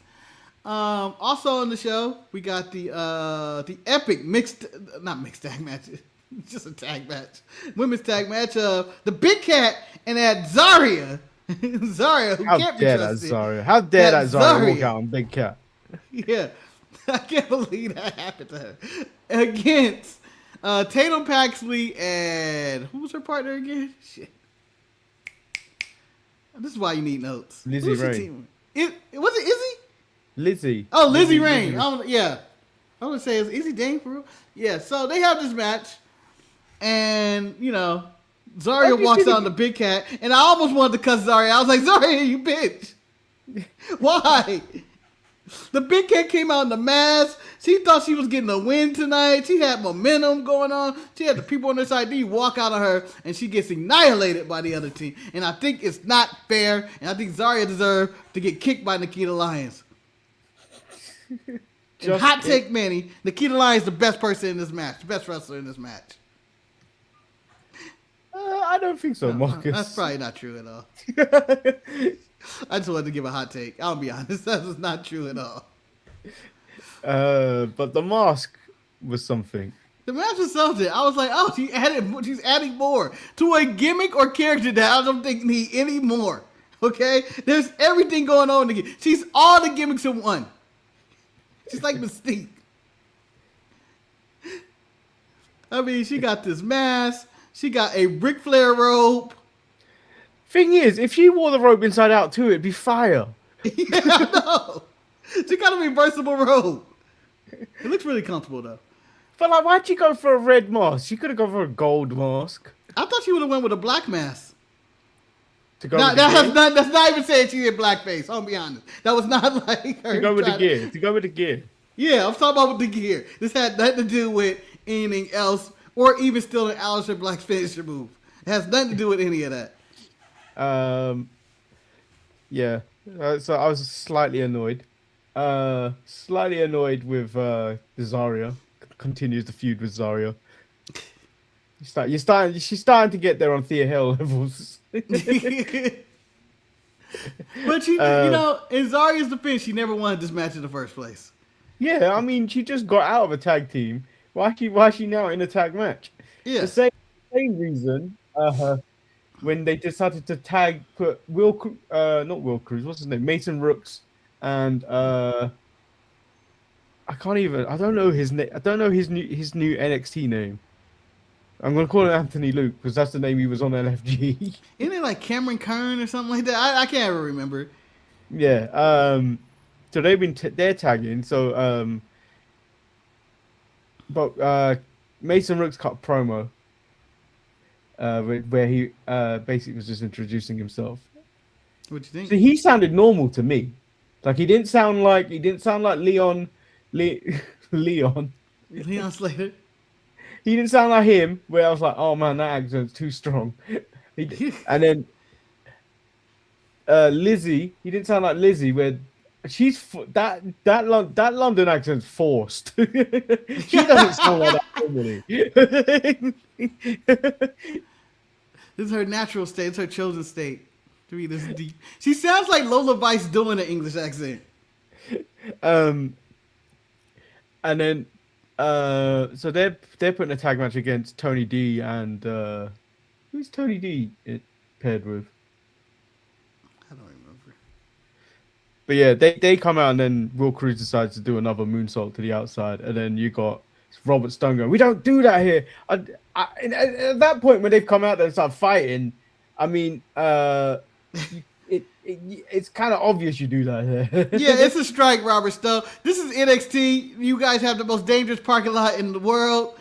S2: Also on the show, we got the epic not mixed tag match, just a tag match, women's tag match of the Big Cat and that Zarya, Zarya who
S1: How
S2: can't be
S1: dare that
S2: trusted.
S1: Zarya? How dare that Zarya walk
S2: Zarya.
S1: out on Big Cat?
S2: Yeah, I can't believe that happened to her against Tatum Paxley and who was her partner again? Shit. This is why you need notes.
S1: Lizzie
S2: Who's the
S1: Ray.
S2: team? Was it Izzy?
S1: Lizzie.
S2: Oh, Lizzie Rain.
S1: Lizzie.
S2: Yeah. I would say, is he Dane for real? Yeah, so they have this match. And, Zarya walks out on the Big Cat. And I almost wanted to cuss Zarya. I was like, Zarya, you bitch. Why? The Big Cat came out in the mask. She thought she was getting a win tonight. She had momentum going on. She had the people on her side. Then you walk out on her, and she gets annihilated by the other team. And I think it's not fair. And I think Zarya deserved to get kicked by Nikita Lyons. Hot take, Manny. Nikita Lyons is the best person in this match. The best wrestler in this match.
S1: I don't think so, Marcus.
S2: That's probably not true at all. I just wanted to give a hot take. I'll be honest. That is not true at all.
S1: But the mask was something.
S2: The match was something. I was like, oh, she's adding more to a gimmick or character that I don't think need any more. Okay? There's everything going on. She's all the gimmicks in one. She's like Mystique. I mean, she got this mask. She got a Ric Flair robe.
S1: Thing is, if she wore the robe inside out too, it'd be fire.
S2: Yeah, I know. She got a reversible robe. It looks really comfortable though.
S1: But like, why'd you go for a red mask? She could have gone for a gold mask.
S2: I thought she would have went with a black mask.
S1: To go
S2: That's not even saying she did blackface. I'll be honest. That was not like her.
S1: To go with the gear. To go with the gear.
S2: Yeah, I'm talking about with the gear. This had nothing to do with anything else, or even still an Aleister Black's finisher move. It has nothing to do with any of that.
S1: Yeah. So I was slightly annoyed. Slightly annoyed with Zarya. Continues the feud with Zarya. She's starting to get there on Thea Hill levels.
S2: But in Zarya's defense, she never wanted this match in the first place.
S1: Yeah, I mean, she just got out of a tag team. Why is she now in a tag match?
S2: Yeah.
S1: The same reason. When they decided to put not Will Cruz, what's his name? Mason Rooks, and I don't know his name. I don't know his new NXT name. I'm gonna call him Anthony Luke because that's the name he was on LFG.
S2: Isn't it like Cameron Kern or something like that? I can't ever remember.
S1: Yeah. So they're tagging. So but Mason Rooks cut a promo. Where he basically was just introducing himself.
S2: What do you think?
S1: So he sounded normal to me. Like he didn't sound like Leon
S2: Slater.
S1: He didn't sound like him. Where I was like, oh man, that accent's too strong. And then Lizzie, he didn't sound like Lizzie. Where that London accent's forced. She doesn't sound like that normally.
S2: This is her natural state. It's her chosen state to be this deep. She sounds like Lola Vice doing an English accent.
S1: And then so they're putting a tag match against Tony D and who's Tony D paired with?
S2: I don't remember.
S1: But yeah, they come out and then Will Cruz decides to do another moonsault to the outside, and then you got Robert Stone going, we don't do that here. And at that point when they've come out and start fighting, I mean, it's kind of obvious you do that here.
S2: Yeah, it's a strike, Robert Stone. This is NXT. You guys have the most dangerous parking lot in the world.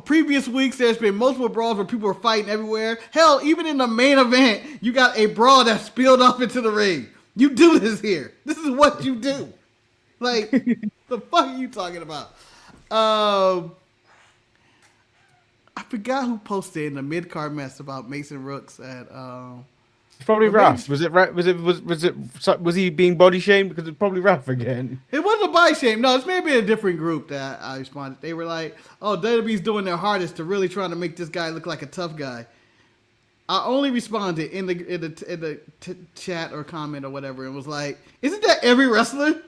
S2: Previous weeks, there's been multiple brawls where people are fighting everywhere. Hell, even in the main event, you got a brawl that spilled off into the ring. You do this here. This is what you do. Like, the fuck are you talking about? I forgot who posted in the mid card mess about Mason Rooks at
S1: It's probably
S2: but maybe-
S1: Raph. Was he being body shamed? Because it's probably Raph again.
S2: It wasn't a body shame. No, it's maybe a different group that I responded. They were like, "Oh, WWE's doing their hardest to really trying to make this guy look like a tough guy." I only responded in the chat or comment or whatever, and was like, "Isn't that every wrestler?"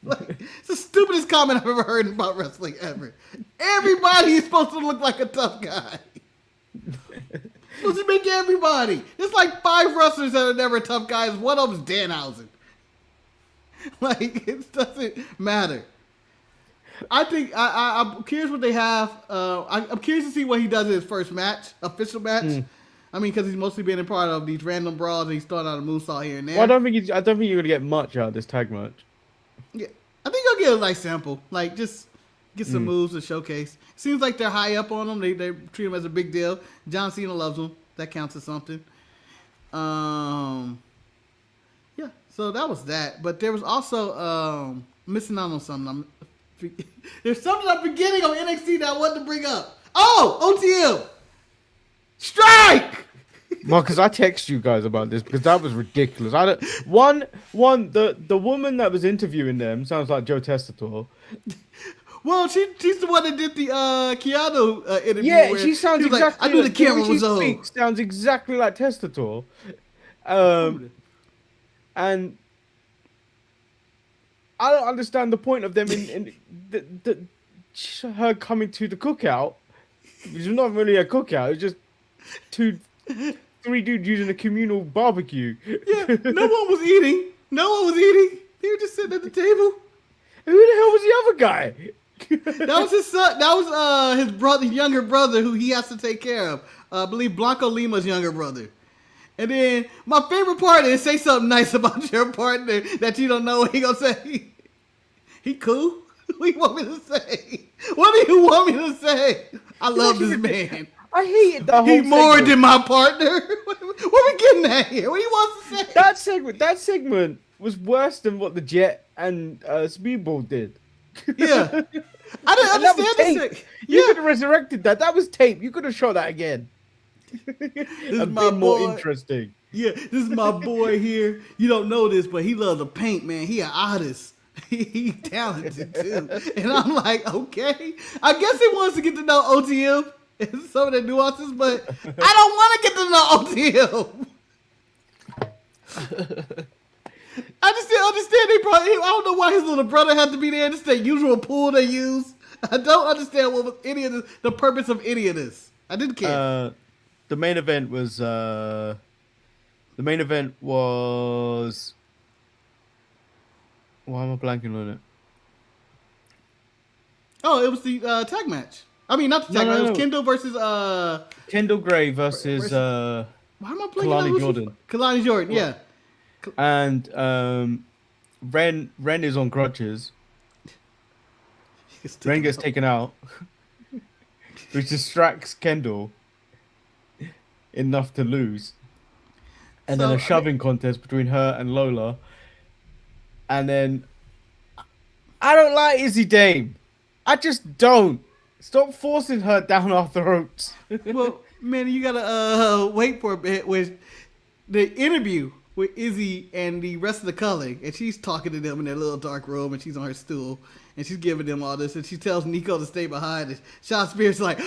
S2: Like, it's the stupidest comment I've ever heard about wrestling ever. Everybody is supposed to look like a tough guy. Supposed to make everybody. There's like 5 wrestlers that are never tough guys. One of them's Danhausen. Like, it doesn't matter. I think I'm curious what they have. I'm curious to see what he does in his first match, official match. I mean, because he's mostly been a part of these random brawls and he's throwing out a moonsault here and there.
S1: Well, I don't think you're gonna get much out of this tag match.
S2: Yeah, I think you'll get a nice sample. Like, just get some moves to showcase. Seems like they're high up on him. They treat him as a big deal. John Cena loves him. That counts as something. Yeah, so that was that. But there was also missing out on something. There's something I'm forgetting on NXT that I wanted to bring up. Oh, OTM! Strike!
S1: Well, because I text you guys about this because that was ridiculous. I don't. The woman that was interviewing them sounds like Joe Testator.
S2: Well, she's the one that did the Keanu interview.
S1: Yeah, she sounds
S2: exactly.
S1: exactly.
S2: I knew the
S1: way
S2: camera
S1: she
S2: was on.
S1: speaks sounds exactly like Testator. And I don't understand the point of them in her coming to the cookout. It's not really a cookout. It's just 3 dudes using a communal barbecue.
S2: Yeah, no one was eating. They were just sitting at the table.
S1: Who the hell was the other guy?
S2: That was his son. That was his brother, younger brother, who he has to take care of. I believe Blanco Lima's younger brother. And then my favorite part is say something nice about your partner that you don't know what he gonna say. He cool? What do you want me to say? What do you want me to say? I love this man.
S1: I hated the whole
S2: He more
S1: segment.
S2: than my partner. What are we getting at here? What do you want to say?
S1: That segment was worse than what the Jet and Speedball did.
S2: Yeah. I didn't
S1: And that was
S2: understand
S1: tape.
S2: this.
S1: You could have resurrected that. That was tape. You could have shot that again.
S2: This
S1: A
S2: is my
S1: bit more
S2: boy.
S1: interesting.
S2: Yeah, this is my boy here. You don't know this, but he loves to paint, man. He an artist. He talented too. And I'm like, okay. I guess he wants to get to know OTM and some of the nuances, but I don't want to get to know OTM. I just didn't understand. I don't know why his little brother had to be there. This is the usual pool they use. I don't understand what was any of this, the purpose of any of this. I didn't care.
S1: The main event was. Why am I blanking on it?
S2: Oh, it was the tag match. I mean, not the tag match. It was
S1: No.
S2: Kendall versus
S1: Kendall Gray versus
S2: why am I blanking
S1: Kalani
S2: on
S1: Jordan.
S2: Kalani Jordan, yeah.
S1: and Ren is on crutches. Ren gets taken out, which distracts Kendall enough to lose. And then a shoving contest between her and Lola. And then I don't like Izzy Dame. I just don't. Stop forcing her down our throats.
S2: Well, man, you gotta wait for a bit with the interview with Izzy and the rest of the culling, and she's talking to them in their little dark room, and she's on her stool, and she's giving them all this, and she tells Nico to stay behind, and Sean Spears like,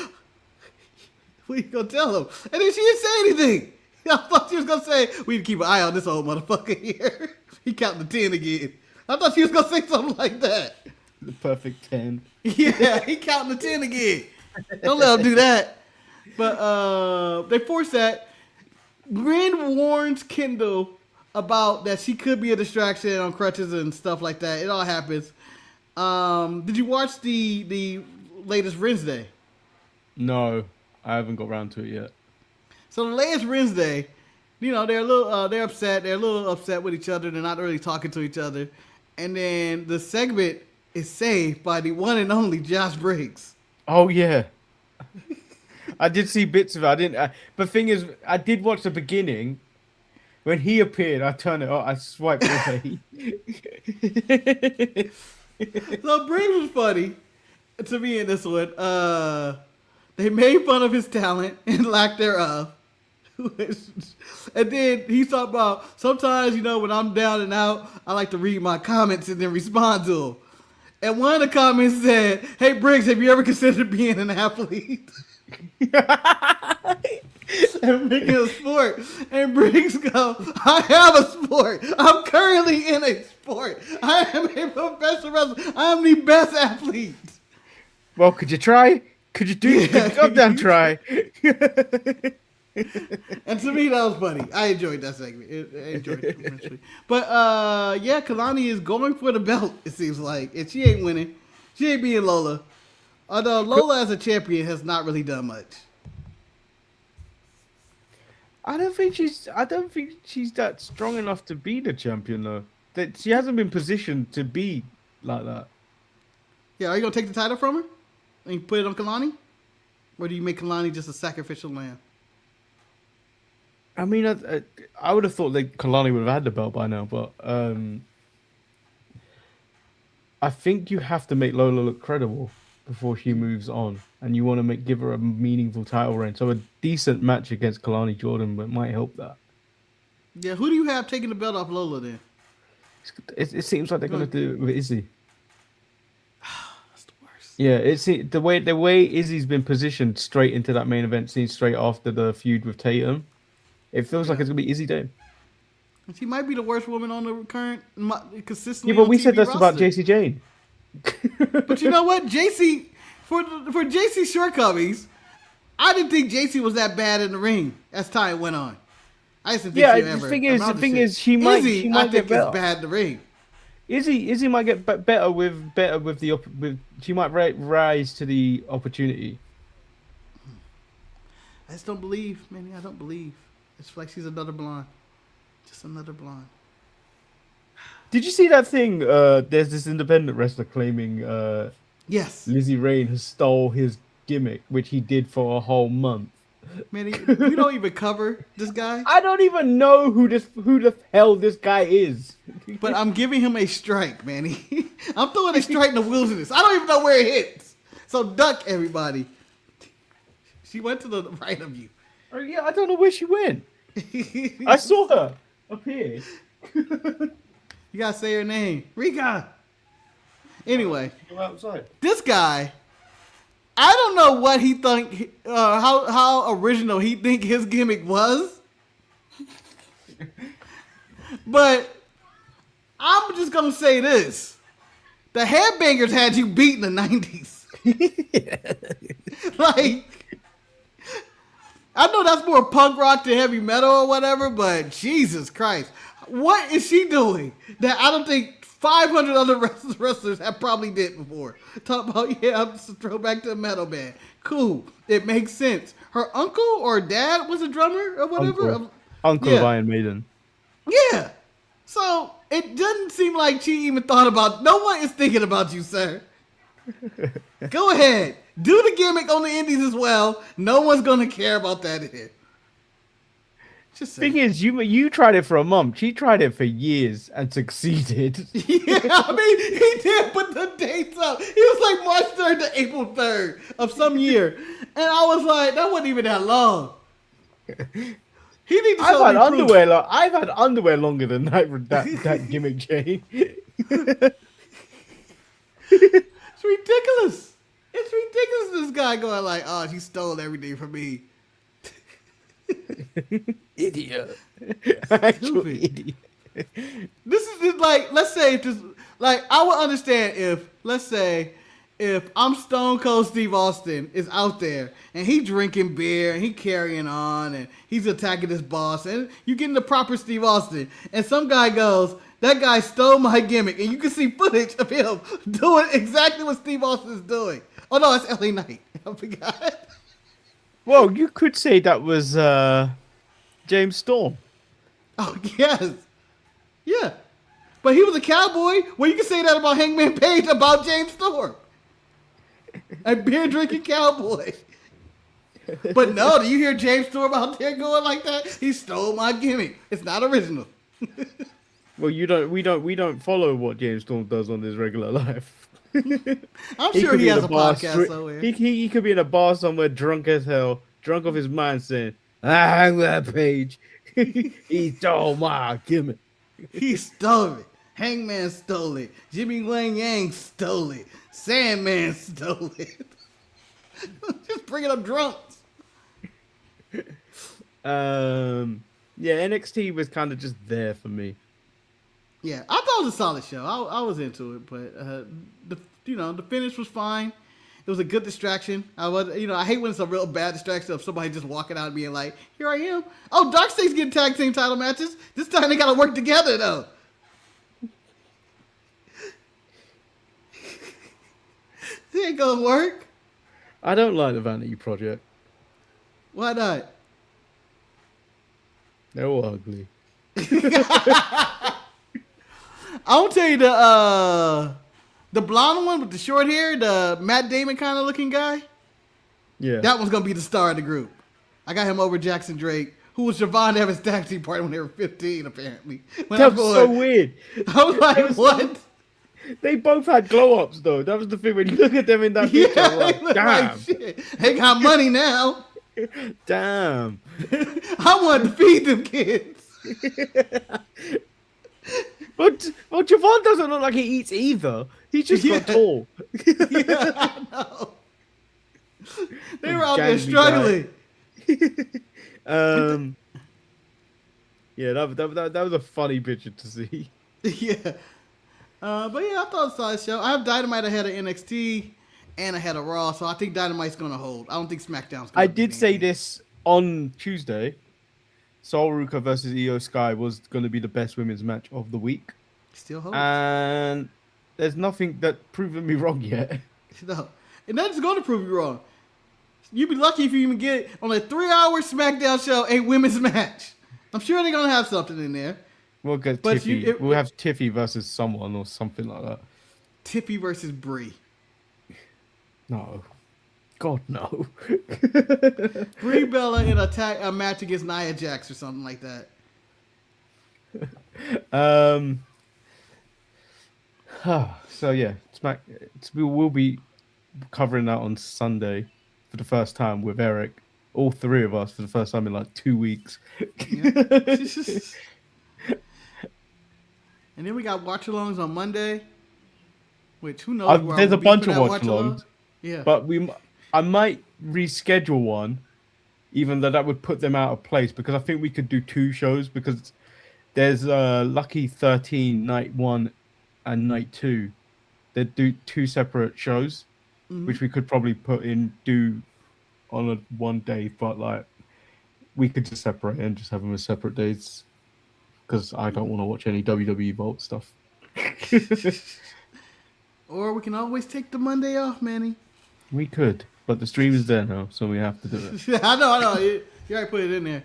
S2: what are you gonna tell him? And then she didn't say anything. I thought she was gonna say, we need to keep an eye on this old motherfucker here. He counting to 10 again. I thought she was gonna say something like that.
S1: The perfect 10.
S2: Yeah, he counting to 10 again. Don't let him do that. But they force that. Ren warns Kendall about that she could be a distraction on crutches and stuff like that. It all happens. Did you watch the latest Wednesday?
S1: No, I haven't got around to it yet.
S2: So the latest Wednesday, you know, they're a little they're upset. They're a little upset with each other. They're not really talking to each other. And then the segment is saved by the one and only Josh Briggs.
S1: Oh yeah, I did see bits of it. I didn't. But thing is, I did watch the beginning. When he appeared, I turned it off. I swiped away.
S2: So Briggs was funny to me in this one. They made fun of his talent and lack thereof. And then he talked about sometimes, when I'm down and out, I like to read my comments and then respond to them. And one of the comments said, "Hey Briggs, have you ever considered being an athlete?" And making a sport. And Briggs go, "I have a sport. I'm currently in a sport. I am a professional wrestler. I am the best athlete."
S1: Well, could you try? Could you do? Could you goddamn try?
S2: And to me, that was funny. I enjoyed that segment. I enjoyed it immensely. But yeah, Kalani is going for the belt. It seems like, and she ain't winning. She ain't being Lola. Although Lola as a champion has not really done much.
S1: I don't think she's that strong enough to be the champion though. That she hasn't been positioned to be like that.
S2: Yeah, are you gonna take the title from her and you put it on Kalani, or do you make Kalani just a sacrificial lamb?
S1: I mean, I would have thought that Kalani would have had the belt by now, but I think you have to make Lola look credible before she moves on, and you want to give her a meaningful title reign. So a decent match against Kalani Jordan might help that.
S2: Yeah, who do you have taking the belt off Lola then?
S1: It seems like they're going to do it with Izzy.
S2: That's the worst.
S1: Yeah, it's the way Izzy's been positioned straight into that main event scene straight after the feud with Tatum. It feels like it's gonna be Izzy Day.
S2: She might be the worst woman on the current consistently.
S1: Yeah, but we
S2: TV
S1: said that's
S2: roster.
S1: about JC Jane.
S2: But you know what, JC for JC's shortcomings, I didn't think JC was that bad in the ring as time went on. I just didn't think she ever.
S1: The thing is, she might get better.
S2: Is bad in the ring.
S1: Izzy might get better with she might rise to the opportunity.
S2: I just don't believe, Manny. I don't believe. It's like she's another blonde. Just another blonde.
S1: Did you see that thing? There's this independent wrestler claiming
S2: yes,
S1: Lizzie Rain has stole his gimmick, which he did for a whole month.
S2: Manny, we don't even cover this guy.
S1: I don't even know who the hell this guy is.
S2: But I'm giving him a strike, Manny. I'm throwing a strike in the wilderness. I don't even know where it hits. So duck, everybody. She went to the right of you.
S1: Oh, yeah, I don't know where she went. I saw her up here.
S2: You gotta say her name, Rika. Anyway,
S1: Go outside.
S2: this guy, I don't know what he think, how original he think his gimmick was, but I'm just gonna say this: the Headbangers had you beat in the '90s. Like, I know that's more punk rock than heavy metal or whatever, but Jesus Christ, what is she doing that I don't think 500 other wrestlers have probably did before? Talk about, yeah, I'm just a throwback to a metal band. Cool. It makes sense. Her uncle or dad was a drummer or whatever.
S1: Uncle of Iron Maiden.
S2: Yeah. So it doesn't seem like she even thought about, no one is thinking about you, sir. Go ahead. Do the gimmick on the indies as well. No one's going to care about that here. Just
S1: Thing is, you tried it for a month. She tried it for years and succeeded.
S2: Yeah, I mean, he did put the dates up. He was like March 3rd to April 3rd of some year. And I was like, that wasn't even that long. He needs to
S1: I've had underwear. I've had underwear longer than that gimmick, Jane.
S2: It's ridiculous. It's ridiculous. This guy going like, oh, she stole everything from me.
S1: Idiot.
S2: Actual idiot. This is just like, let's say if this, like, I would understand if, let's say, if I'm Stone Cold Steve Austin is out there and he drinking beer and he carrying on and he's attacking his boss and you getting the proper Steve Austin and some guy goes, that guy stole my gimmick, and you can see footage of him doing exactly what Steve Austin is doing. Oh no, it's LA Knight. I forgot.
S1: Well, you could say that was James Storm.
S2: Oh yes, yeah, but he was a cowboy. Well, you can say that about Hangman Page about James Storm, a beer drinking cowboy. But no, do you hear James Storm out there going like that? He stole my gimmick. It's not original.
S1: Well, we don't follow what James Storm does on his regular life.
S2: I'm sure
S1: could
S2: he
S1: be in
S2: has
S1: a
S2: a
S1: bar.
S2: podcast somewhere.
S1: He could be in a bar somewhere, drunk as hell, drunk off his mind, saying, "I hang that page. He stole my gimmick."
S2: He stole it. Hangman stole it. Jimmy Wang Yang stole it. Sandman stole it. Just bringing up drunks.
S1: Yeah, NXT was kind of just there for me.
S2: Yeah, I thought it was a solid show. I was into it, but the finish was fine. It was a good distraction. I hate when it's a real bad distraction of somebody just walking out and being like, "Here I am." Oh, Dark State's getting tag team title matches. This time they got to work together though. It ain't gonna work.
S1: I don't like the Vanity Project.
S2: Why not?
S1: They're all ugly.
S2: I'll tell you the blonde one with the short hair, the Matt Damon kind of looking guy.
S1: Yeah,
S2: That one's gonna be the star of the group. I got him over Jackson Drake, who was Javon Evans' tag team partner when they were 15, apparently.
S1: that was so weird.
S2: I was like, what?
S1: They both had glow ups though. That was the thing when you look at them in that picture. I'm like,
S2: like,
S1: damn,
S2: shit. They got money now.
S1: damn.
S2: I wanted to feed them kids.
S1: But Javon doesn't look like he eats either. He just got tall.
S2: Yeah, I know. They were out there
S1: Gangly
S2: struggling.
S1: Yeah, that was a funny picture to see.
S2: Yeah. But yeah, I thought it was a solid show. I have Dynamite ahead of NXT and ahead of Raw, so I think Dynamite's going to hold. I don't think SmackDown's going to
S1: I did say this on Tuesday. Sol Ruka versus Io Sky was going to be the best women's match of the week.
S2: Still holds.
S1: And there's nothing that proven me wrong yet.
S2: No. And that's going to prove you wrong. You'd be lucky if you even get it on a 3-hour SmackDown show, a women's match. I'm sure they're going to have something in there.
S1: We'll get
S2: But
S1: Tiffy. We'll have Tiffy versus someone or something like that.
S2: Tiffy versus Brie.
S1: No. God, no.
S2: Brie Bella in a match against Nia Jax or something like that.
S1: So yeah, we'll be covering that on Sunday for the first time with Eric. All three of us for the first time in like 2 weeks.
S2: Yeah. And then we got watch-alongs on Monday, which who knows? Where
S1: There's
S2: I'll
S1: a
S2: be
S1: bunch
S2: for
S1: of
S2: that
S1: watch-alongs.
S2: Yeah,
S1: But I might reschedule one, even though that would put them out of place, because I think we could do 2 shows, because there's Lucky 13 night 1 and night 2. They do 2 separate shows, which we could probably do on one day, but like we could just separate and just have them as separate days, because I don't want to watch any WWE Vault stuff.
S2: Or we can always take the Monday off, Manny.
S1: We could, but the stream is there now, so we have to do it.
S2: I know. You already put it in there.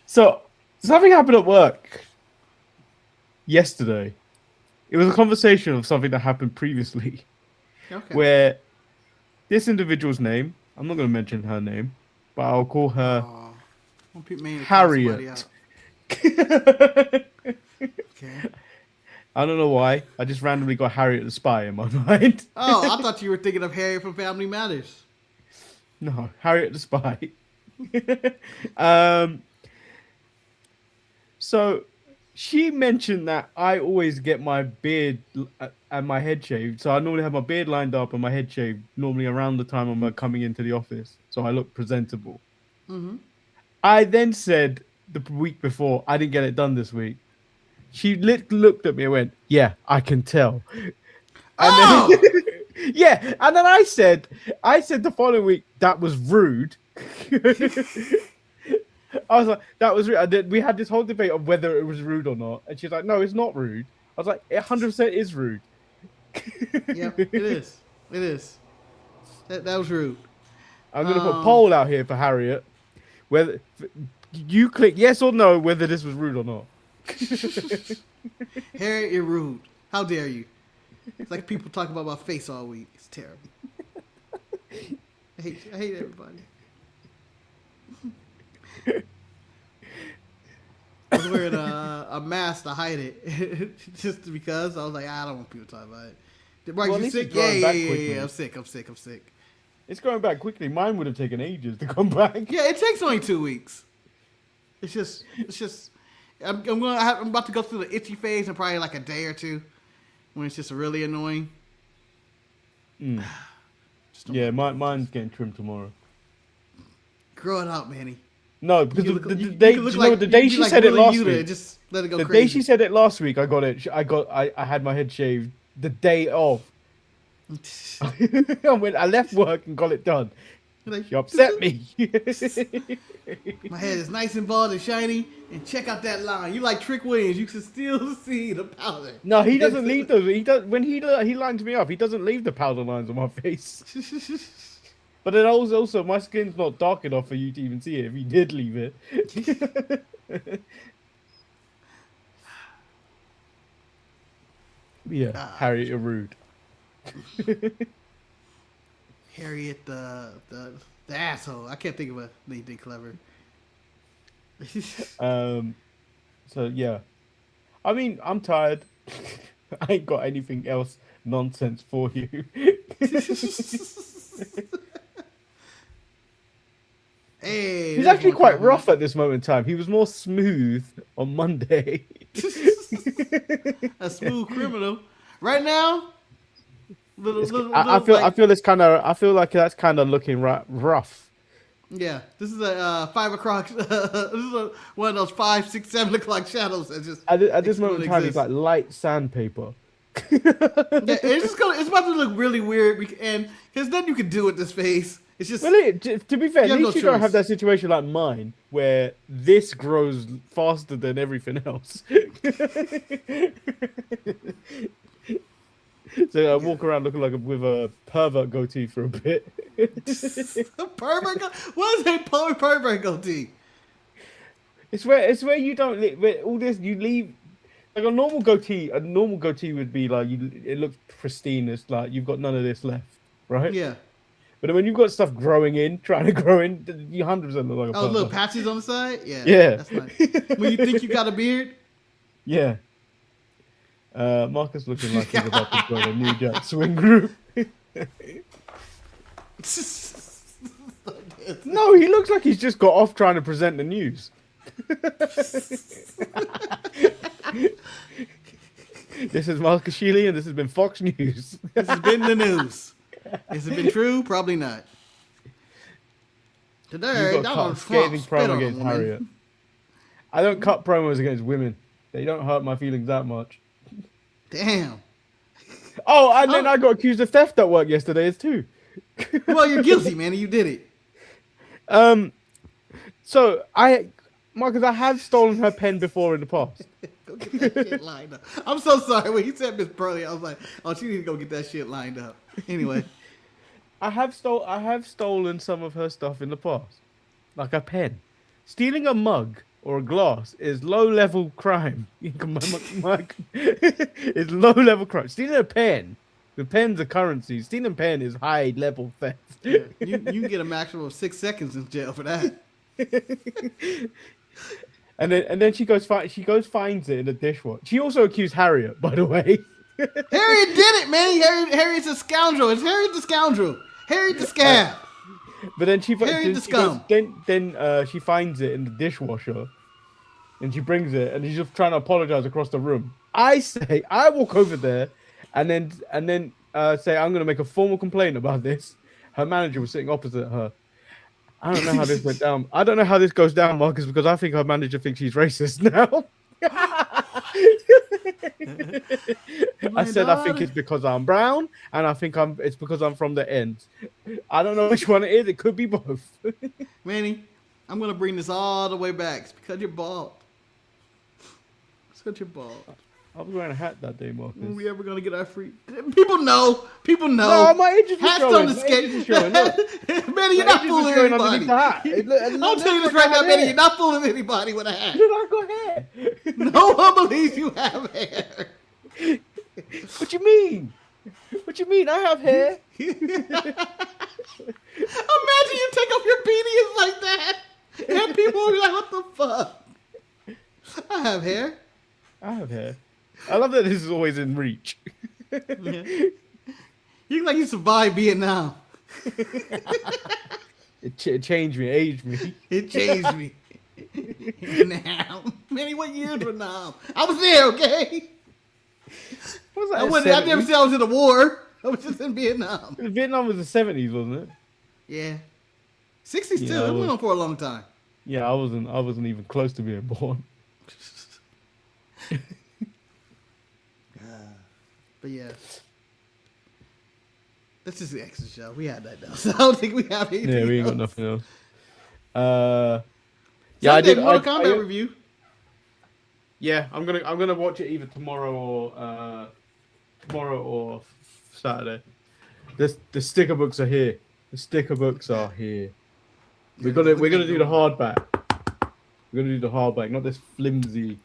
S1: So something happened at work yesterday. It was a conversation of something that happened previously, where this individual's name, I'm not going to mention her name, but I'll call her Harriet.
S2: Okay.
S1: I don't know why. I just randomly got Harriet the Spy in my mind.
S2: Oh, I thought you were thinking of Harriet from Family Matters.
S1: No, Harriet the Spy. So she mentioned that I always get my beard and my head shaved. So I normally have my beard lined up and my head shaved normally around the time I'm coming into the office. So I look presentable. Mm-hmm. I then said the week before, I didn't get it done this week. She looked at me and went, "Yeah, I can tell." And then, yeah, and then I said the following week, "That was rude." I was like, "That was rude." We had this whole debate of whether it was rude or not, and she's like, "No, it's not rude." I was like, "It 100% is rude."
S2: Yeah, it is. It is. That was rude.
S1: I'm gonna put a poll out here for Harriet, whether you click yes or no whether this was rude or not.
S2: Harriet, you're rude. How dare you? It's like people talk about my face all week. It's terrible. I hate everybody. I was wearing a mask to hide it, just because I was like, I don't want people talking about it. Right,
S1: Well,
S2: you sick? Yeah. I'm sick.
S1: It's going back quickly. Mine would have taken ages to come back.
S2: Yeah, it takes only 2 weeks. It's just. I'm about to go through the itchy phase in probably like a day or two, when it's just really annoying.
S1: Yeah, mine's getting trimmed tomorrow.
S2: Grow it out, Manny.
S1: No, because the day she said it last week.
S2: Just let it go
S1: the
S2: crazy.
S1: day she said it last week, I got it. I had my head shaved the day of. I left work and got it done. She upset me.
S2: My head is nice and bald and shiny, and check out that line. You like Trick Williams? You can still see the powder.
S1: No, he doesn't leave those. He does when he lines me up. He doesn't leave the powder lines on my face. But then also my skin's not dark enough for you to even see it. If he did leave it. Yeah, Harriet, you're rude.
S2: Harriet, the asshole. I can't think of anything clever.
S1: So yeah, I mean, I'm tired. I ain't got anything else nonsense for you.
S2: Hey,
S1: he's actually quite rough at this moment in time. He was more smooth on Monday.
S2: A smooth criminal. Right now,
S1: I feel that's kind of looking rough.
S2: Yeah, this is a 5 o'clock. This is one of those 5, 6, 7 o'clock shadows that just
S1: at this moment in time, it's like light sandpaper.
S2: Yeah, it's about to look really weird, and because then you can do with this face. It's just
S1: really, to be fair, at least you don't
S2: choice.
S1: have that situation like mine where this grows faster than everything else. So I walk around looking like with a pervert goatee for a bit.
S2: A pervert? What is a pervert goatee?
S1: It's where you don't where all this you leave like a normal goatee. A normal goatee would be like it looks pristine. It's like you've got none of this left, right?
S2: Yeah.
S1: But when you've got stuff trying to grow in, you 100% look like a pervert.
S2: Little patches on the side? Yeah.
S1: Yeah.
S2: That's nice. When you think you got a beard?
S1: Yeah. Marcus looking like he's about to join a New Jack Swing group. No, he looks like he's just got off trying to present the news. This is Marcus Shealy, and this has been Fox News.
S2: This has been the news. Has it been true? Probably not. Today, Donald Trump
S1: scathing
S2: spit
S1: promo
S2: on
S1: against
S2: a woman.
S1: Harriet. I don't cut promos against women. They don't hurt my feelings that much.
S2: Damn.
S1: Oh, and then I got accused of theft at work yesterday too.
S2: Well, you're guilty, man. You did it.
S1: So Marcus, I have stolen her pen before in the past.
S2: Go get that shit lined up. I'm so sorry. When he said Miss Pearly, I was like, oh, she needs to go get that shit lined up. Anyway.
S1: I have stolen some of her stuff in the past. Like a pen. Stealing a mug or a glass is low-level crime. It's low-level crime. Stealing a pen. The pen's a currency. Stealing a pen is high-level theft.
S2: Yeah, you can get a maximum of 6 seconds in jail for that.
S1: And then she goes finds it in the dishwasher. She also accused Harriet, by the way.
S2: Harriet did it, man. Harriet's a scoundrel. It's Harriet the scoundrel. Harriet the scab.
S1: But then she finds it in the dishwasher, and she brings it, and she's just trying to apologize across the room. I walk over there, and then say I'm going to make a formal complaint about this. Her manager was sitting opposite her. I don't know how this went down. I don't know how this goes down, Marcus, because I think her manager thinks she's racist now. I said I think it's because I'm brown, and I think it's because I'm from the end. I don't know which one it is. It could be both.
S2: Manny, I'm gonna bring this all the way back. It's because you're bald. It's because you're bald.
S1: I was wearing a hat that day, Marcus.
S2: When we ever gonna get our free? People know.
S1: No, my age is
S2: hats
S1: showing.
S2: on the skate. Manny, you're not fooling anybody.
S1: I'll
S2: tell you this right now, Manny. You're not fooling anybody with a hat.
S1: I got hair.
S2: No one believes you have hair.
S1: What you mean? What you mean? I have hair.
S2: Imagine you take off your beanie and like that, and people will be like, "What the fuck?" I have hair.
S1: I have hair. I love that this is always in reach.
S2: Yeah. You look like you survived Vietnam.
S1: It changed me, aged me.
S2: It changed me. Now, Manny, what years were now? I was there, okay?
S1: What was
S2: I
S1: that?
S2: wasn't. I never said I was in the war. I was just in Vietnam.
S1: Vietnam was the 70s, wasn't it?
S2: Yeah, 60s
S1: Yeah,
S2: too. It went on for a long time.
S1: Yeah, I wasn't even close to being born.
S2: But yeah, this is the extra show. We had that now, so I don't think we have anything.
S1: Yeah, we ain't got
S2: else.
S1: nothing else.
S2: Yeah, I did.
S1: I
S2: Mortal Kombat review.
S1: Yeah, I'm gonna watch it either tomorrow or Saturday. The sticker books are here. The sticker books are here. We're gonna do the hardback. We're gonna do the hardback, not this flimsy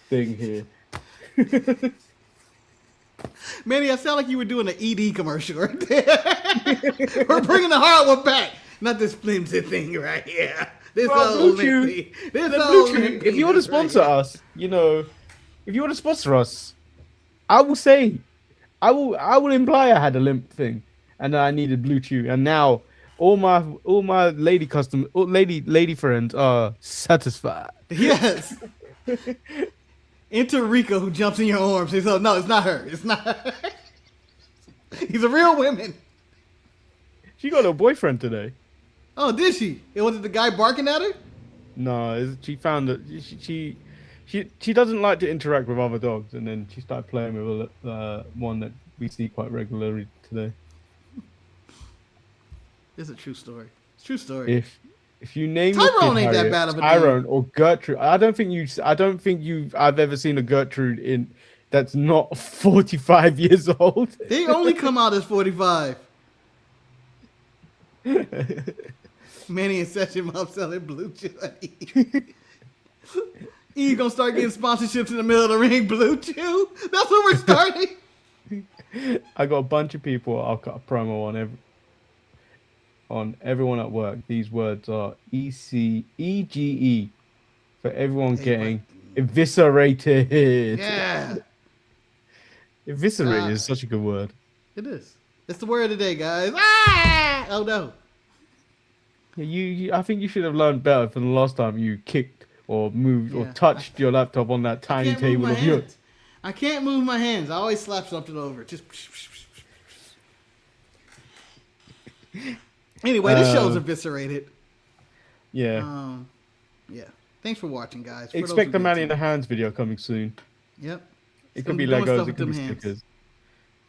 S1: thing here.
S2: Manny, I sound like you were doing an ED commercial right there. We're bringing the hard one back, not this flimsy thing right here. This old thing. This old thing.
S1: If you want to sponsor us, if you want to sponsor us, I will say, I will imply I had a limp thing, and I needed Bluetooth, and now all my lady friends are satisfied.
S2: Yes. Enter Rico, who jumps in your arms. He says, "No, it's not her. It's not her. He's a real woman."
S1: She got a boyfriend today.
S2: Oh, did she? It wasn't the guy barking at her?
S1: No, she found that she doesn't like to interact with other dogs, and then she started playing with one that we see quite regularly today.
S2: It's a true story. It's a true story.
S1: If you name
S2: Tyrone
S1: your kid
S2: ain't that
S1: Harriet,
S2: bad of a
S1: Tyrone
S2: name.
S1: or Gertrude, I don't think I've ever seen a Gertrude that's not 45 years old.
S2: They only come out as 45. Manny and Session Mom selling Blue Chew. You gonna start getting sponsorships in the middle of the ring, Blue Chew? That's what we're starting.
S1: I got a bunch of people. I'll cut a promo on everyone at work. These words are EGE for everyone getting eviscerated.
S2: Yeah.
S1: Eviscerated is such a good word.
S2: It is. It's the word of the day, guys. Ah! Oh no.
S1: I think you should have learned better from the last time you kicked or moved or touched your laptop on that tiny table of yours.
S2: I can't move my hands. I always slap something over. Just. Anyway, this show's eviscerated.
S1: Yeah.
S2: Yeah. Thanks for watching, guys.
S1: Expect the Manny in the Hands video coming soon.
S2: Yep.
S1: It could be Legos. It could be stickers.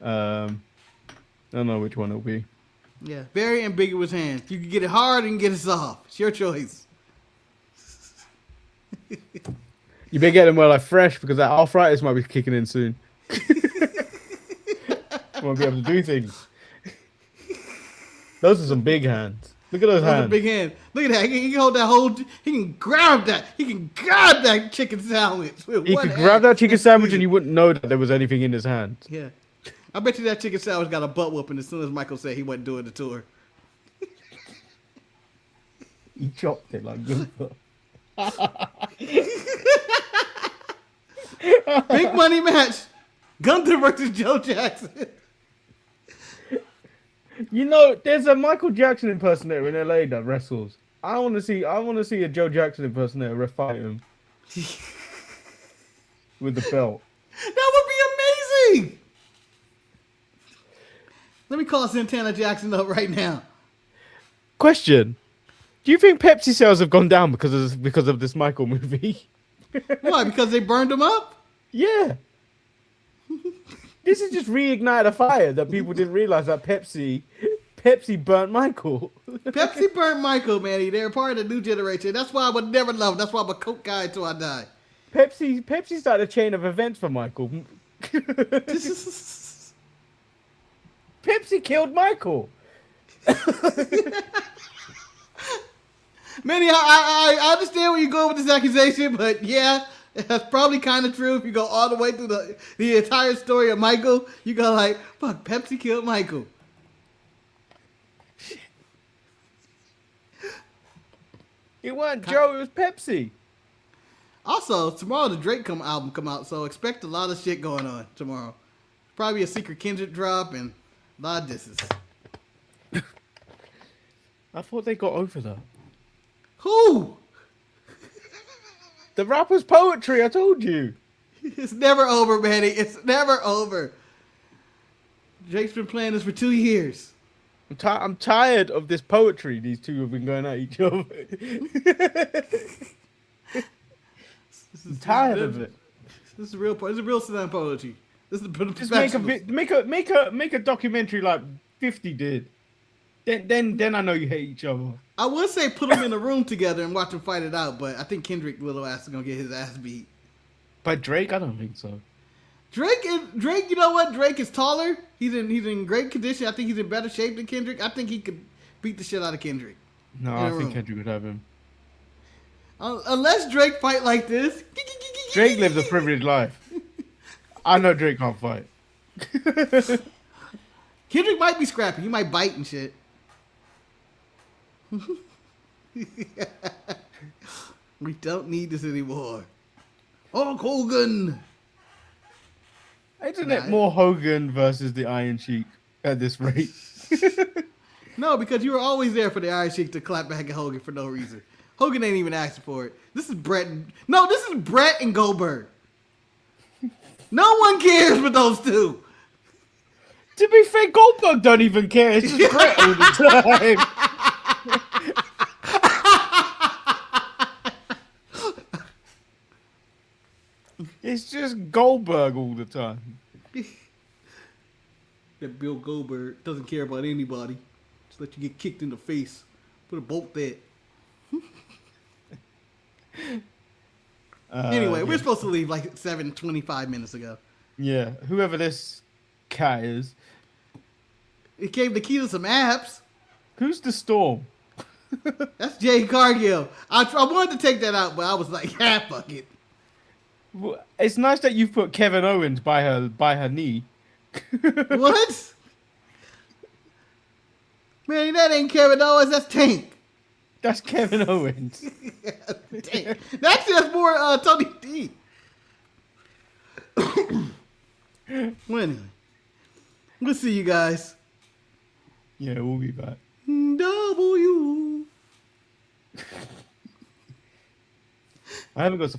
S1: I don't know which one it'll be.
S2: Yeah. Very ambiguous hands. You can get it hard and get it soft. It's your choice.
S1: You better get them well like fresh because that arthritis might be kicking in soon. Won't be able to do things. Those are some big hands. Look at those hands.
S2: Big hand. Look at that. He can hold that whole. He can grab that. He can grab that chicken sandwich.
S1: He could grab that chicken sandwich and you wouldn't know that there was anything in his hand.
S2: Yeah. I bet you that chicken sandwich got a butt whooping as soon as Michael said he wasn't doing the tour.
S1: He chopped it like Gunther.
S2: Big money match. Gunther versus Joe Jackson.
S1: You know, there's a Michael Jackson impersonator in LA that wrestles. I want to see a Joe Jackson impersonator fight him with the belt.
S2: That would be amazing. Let me call Santana Jackson up right now.
S1: Question: do you think Pepsi sales have gone down because of this Michael movie?
S2: Why? Because they burned him up?
S1: Yeah. This is just reignite a fire that people didn't realize that Pepsi burnt Michael.
S2: Pepsi burnt Michael, Manny. They're part of the new generation. That's why I would never love. That's why I'm a Coke guy until I die.
S1: Pepsi started a chain of events for Michael. Pepsi killed Michael.
S2: Manny, I understand where you're going with this accusation, but yeah, that's probably kind of true. If you go all the way through the entire story of Michael, you go like, fuck, Pepsi killed Michael.
S1: It wasn't Joe, it was Pepsi.
S2: Also, tomorrow the Drake album come out, so expect a lot of shit going on tomorrow. Probably a secret Kendrick drop and a lot of disses.
S1: I thought they got over that.
S2: Who?
S1: The rapper's poetry, I told you.
S2: It's never over, Manny. It's never over. Drake's been playing this for 2 years.
S1: I'm tired of this poetry. These two have been going at each other. I'm tired of it.
S2: This is real. This is real slam poetry. This is the
S1: Just make a documentary like 50 did. Then I know you hate each other.
S2: I would say put them in a room together and watch them fight it out, but I think Kendrick little ass is gonna get his ass beat.
S1: By Drake, I don't think so.
S2: Drake, you know what? Drake is taller. He's in great condition. I think he's in better shape than Kendrick. I think he could beat the shit out of Kendrick.
S1: No, I think Kendrick would have him.
S2: Unless Drake fight like this.
S1: Drake lives a privileged life. I know Drake can't fight.
S2: Kendrick might be scrappy. He might bite and shit. We don't need this anymore. Hulk Hogan.
S1: Isn't it more Hogan versus the Iron Sheik at this rate?
S2: No, because you were always there for the Iron Sheik to clap back at Hogan for no reason. Hogan ain't even asking for it. This is Brett and Goldberg. No one cares but those two.
S1: To be fair, Goldberg don't even care. It's just Brett all the time. It's just Goldberg all the time.
S2: That Bill Goldberg doesn't care about anybody. Just let you get kicked in the face. Put a bolt there. Anyway, we're supposed to leave like 25 minutes ago.
S1: Yeah, whoever this cat is.
S2: It gave the key to some apps.
S1: Who's the Storm?
S2: That's Jay Cargill. I wanted to take that out, but I was like, fuck it.
S1: Well, it's nice that you've put Kevin Owens by her knee.
S2: What? Man, that ain't Kevin Owens. That's Tank.
S1: That's Kevin Owens.
S2: Tank. That's just more Tony D. Well, anyway, we'll see you guys.
S1: Yeah, we'll be back.
S2: W.
S1: I haven't got so far.